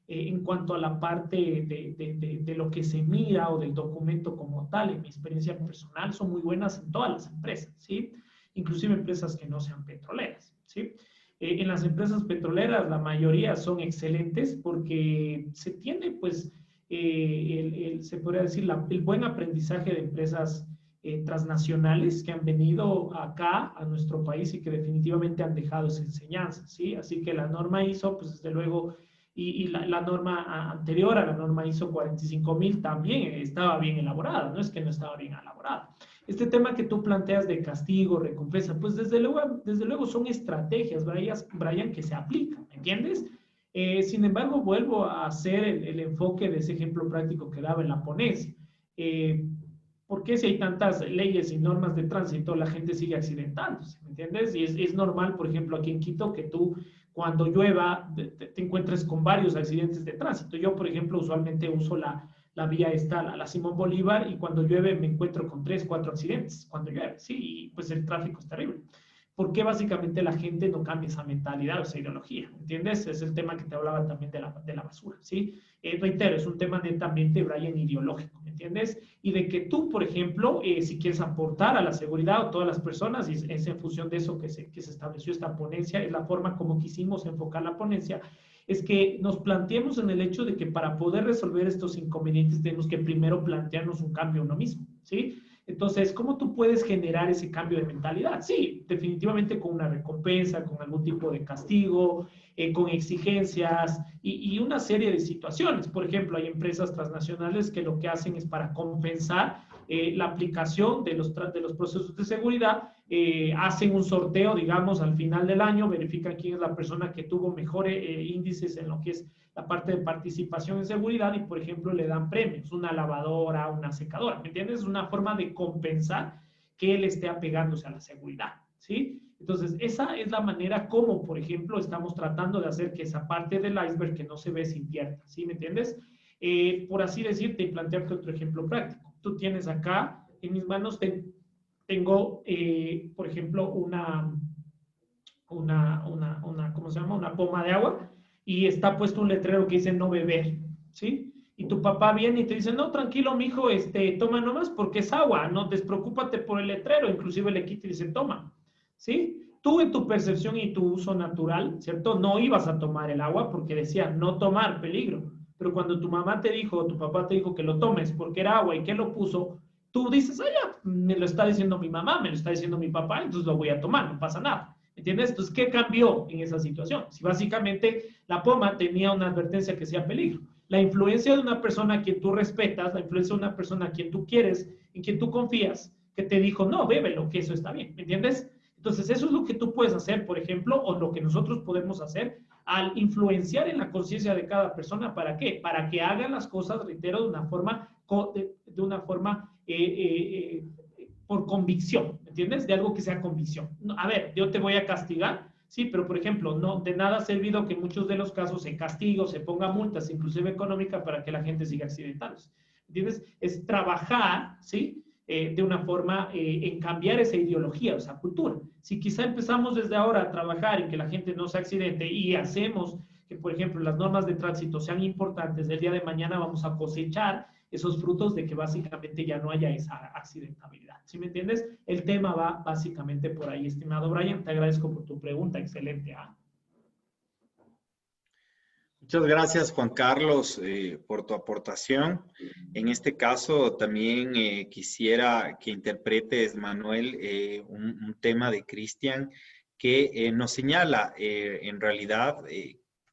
en cuanto a la parte de lo que se mira o del documento como tal, en mi experiencia personal, son muy buenas en todas las empresas, ¿sí? Inclusive empresas que no sean petroleras, ¿sí? En las empresas petroleras, la mayoría son excelentes porque se tiene, pues, se podría decir, el buen aprendizaje de empresas transnacionales que han venido acá a nuestro país y que definitivamente han dejado esa enseñanza, ¿sí? Así que la norma ISO, pues desde luego, y la norma anterior a la norma ISO 45000 también estaba bien elaborada, no es que no estaba bien elaborada. Este tema que tú planteas de castigo, recompensa, pues desde luego son estrategias, Brian, que se aplican, ¿me entiendes? Sin embargo, vuelvo a hacer el enfoque de ese ejemplo práctico que daba en la ponencia. ¿Por qué si hay tantas leyes y normas de tránsito la gente sigue accidentándose? ¿Me entiendes? Y es normal, por ejemplo, aquí en Quito, que tú cuando llueva te encuentres con varios accidentes de tránsito. Yo, por ejemplo, usualmente uso la vía esta, la Simón Bolívar, y cuando llueve me encuentro con 3, 4 accidentes cuando llueve, ¿sí? Y pues el tráfico es terrible. ¿Por qué básicamente la gente no cambia esa mentalidad o esa ideología? ¿Entiendes? Es el tema que te hablaba también de la basura, ¿sí? Reitero, es un tema netamente, Brian, ideológico, ¿me entiendes? Y de que tú, por ejemplo, si quieres aportar a la seguridad a todas las personas, y es en función de eso que se estableció esta ponencia, es la forma como quisimos enfocar la ponencia, es que nos planteemos en el hecho de que para poder resolver estos inconvenientes tenemos que primero plantearnos un cambio uno mismo, ¿sí? Entonces, ¿cómo tú puedes generar ese cambio de mentalidad? Sí, definitivamente con una recompensa, con algún tipo de castigo, con exigencias y una serie de situaciones. Por ejemplo, hay empresas transnacionales que lo que hacen es para compensar la aplicación de los procesos de seguridad, hacen un sorteo, digamos, al final del año, verifican quién es la persona que tuvo mejores índices en lo que es la parte de participación en seguridad y, por ejemplo, le dan premios, una lavadora, una secadora, ¿me entiendes? Es una forma de compensar que él esté apegándose a la seguridad, ¿sí? Entonces, esa es la manera como, por ejemplo, estamos tratando de hacer que esa parte del iceberg que no se ve se invierta, ¿sí? ¿Me entiendes? Por así decirte y plantearte otro ejemplo práctico. Tú tienes acá, en mis manos, tengo, por ejemplo, ¿cómo se llama? Una pomma de agua, y está puesto un letrero que dice no beber. ¿sí? Y tu papá viene y te dice, no, tranquilo, mijo, toma nomás porque es agua, no despreocúpate por el letrero, inclusive le quita y dice, toma, ¿sí? Tú en tu percepción y tu uso natural, ¿cierto? No ibas a tomar el agua porque decía, no tomar, peligro. Pero cuando tu mamá te dijo, o tu papá te dijo que lo tomes porque era agua y que lo puso, tú dices, ah, ya, me lo está diciendo mi mamá, me lo está diciendo mi papá, entonces lo voy a tomar, no pasa nada. ¿Entiendes? Entonces, ¿qué cambió en esa situación? Si básicamente la poma tenía una advertencia que sea peligro. La influencia de una persona a quien tú respetas, la influencia de una persona a quien tú quieres, en quien tú confías, que te dijo, no, bébelo, que eso está bien, ¿me entiendes? Entonces, eso es lo que tú puedes hacer, por ejemplo, o lo que nosotros podemos hacer al influenciar en la conciencia de cada persona. ¿Para qué? Para que hagan las cosas, reitero, de una forma por convicción, ¿me entiendes? De algo que sea convicción. A ver, yo te voy a castigar, sí, pero por ejemplo, no de nada ha servido que en muchos de los casos se castigue o se ponga multas, inclusive económica, para que la gente siga accidentándose. ¿Entiendes? Es trabajar, ¿sí? De una forma en cambiar esa ideología, esa cultura. Si quizá empezamos desde ahora a trabajar en que la gente no se accidente y hacemos que, por ejemplo, las normas de tránsito sean importantes, el día de mañana vamos a cosechar esos frutos de que básicamente ya no haya esa accidentabilidad. ¿Sí me entiendes? El tema va básicamente por ahí, estimado Brian. Te agradezco por tu pregunta. Excelente. Muchas gracias, Juan Carlos, por tu aportación. En este caso, también quisiera que interpretes, Manuel, un tema de Cristian que nos señala, en realidad,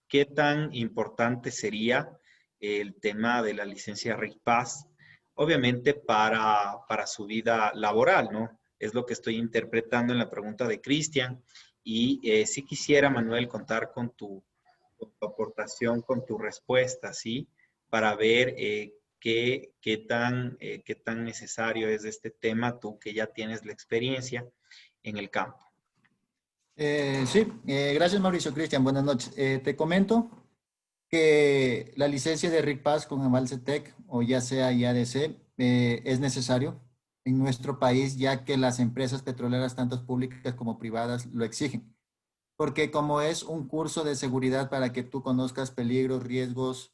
qué tan importante sería el tema de la licencia RICPAS, obviamente para su vida laboral, ¿no? Es lo que estoy interpretando en la pregunta de Cristian. Y sí quisiera, Manuel, contar con tu aportación, con tu respuesta, ¿sí? Para ver qué tan necesario es este tema, tú que ya tienes la experiencia en el campo. Sí, gracias Mauricio. Cristian, buenas noches. Te comento que la licencia de RICPAS con aval CETEC o ya sea IADC es necesario en nuestro país, ya que las empresas petroleras, tanto públicas como privadas, lo exigen. Porque como es un curso de seguridad para que tú conozcas peligros, riesgos,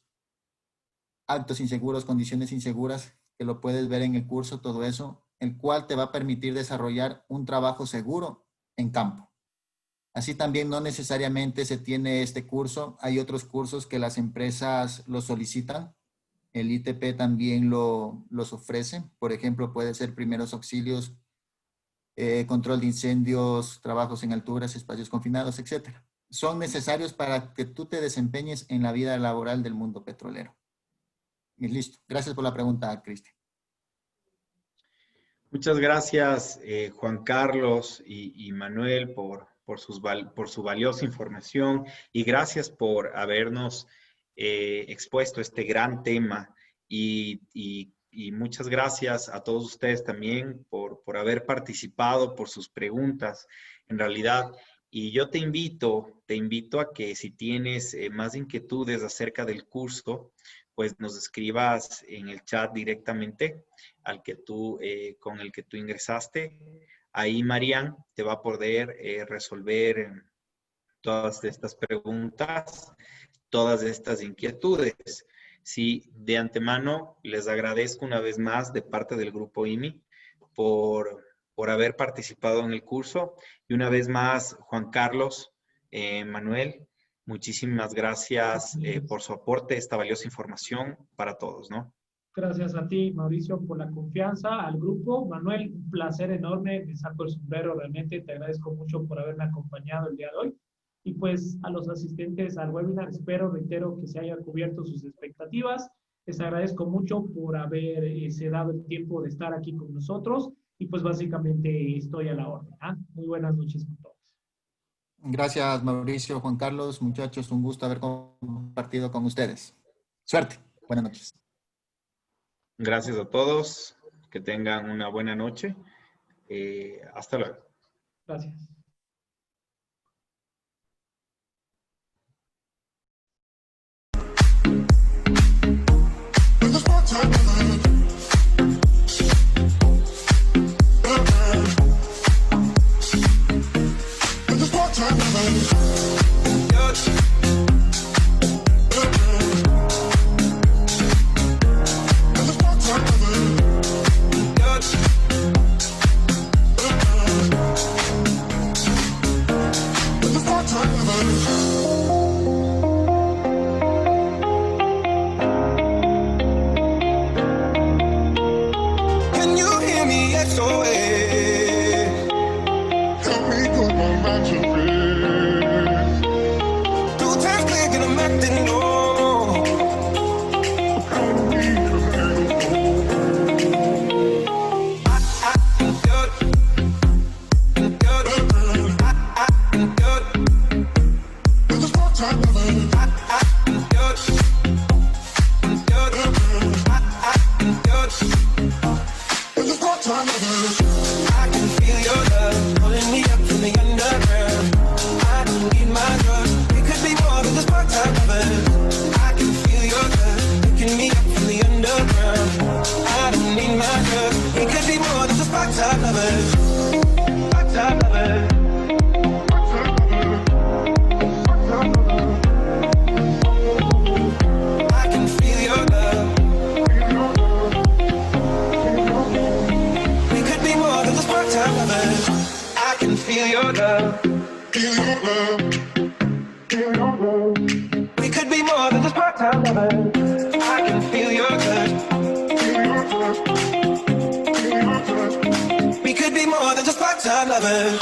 actos inseguros, condiciones inseguras, que lo puedes ver en el curso, todo eso, el cual te va a permitir desarrollar un trabajo seguro en campo. Así también no necesariamente se tiene este curso. Hay otros cursos que las empresas los solicitan. El ITP también los ofrece. Por ejemplo, puede ser primeros auxilios, control de incendios, trabajos en alturas, espacios confinados, etc. Son necesarios para que tú te desempeñes en la vida laboral del mundo petrolero. Y listo. Gracias por la pregunta, Cristian. Muchas gracias, Juan Carlos y Manuel, por su valiosa información, y gracias por habernos expuesto este gran tema, y muchas gracias a todos ustedes también por haber participado, por sus preguntas, en realidad. Y yo te invito a que si tienes más inquietudes acerca del curso, pues nos escribas en el chat directamente con el que tú ingresaste. Ahí Marian te va a poder resolver todas estas preguntas, todas estas inquietudes. Sí, de antemano les agradezco una vez más de parte del Grupo IMI por haber participado en el curso. Y una vez más, Juan Carlos, Manuel, muchísimas gracias por su aporte, esta valiosa información para todos, ¿no? Gracias a ti, Mauricio, por la confianza, al grupo. Manuel, un placer enorme, me saco el sombrero realmente, te agradezco mucho por haberme acompañado el día de hoy. Y pues a los asistentes al webinar, reitero que se haya cubierto sus expectativas. Les agradezco mucho por haberse dado el tiempo de estar aquí con nosotros, y pues básicamente estoy a la orden. Muy buenas noches a todos. Gracias, Mauricio, Juan Carlos, muchachos, un gusto haber compartido con ustedes. Suerte, buenas noches. Gracias a todos, que tengan una buena noche. Hasta luego. Gracias. Can you hear me? SOS. Help me put my mind to rest. 2 times click and I'm acting low. I can feel your love pulling me up from the underground. I don't need my drugs. We could be more than just part-time lovers. I can feel your love picking me up from the underground. I don't need my drugs. We could be more than just part-time lovers. Part-time lovers. I can feel your love. We could be more than just part-time lovers. I can feel your love. Feel your love. Feel your love. We could be more than just part-time lovers. I can feel your love. Feel your love. Feel your love. We could be more than just part-time lovers.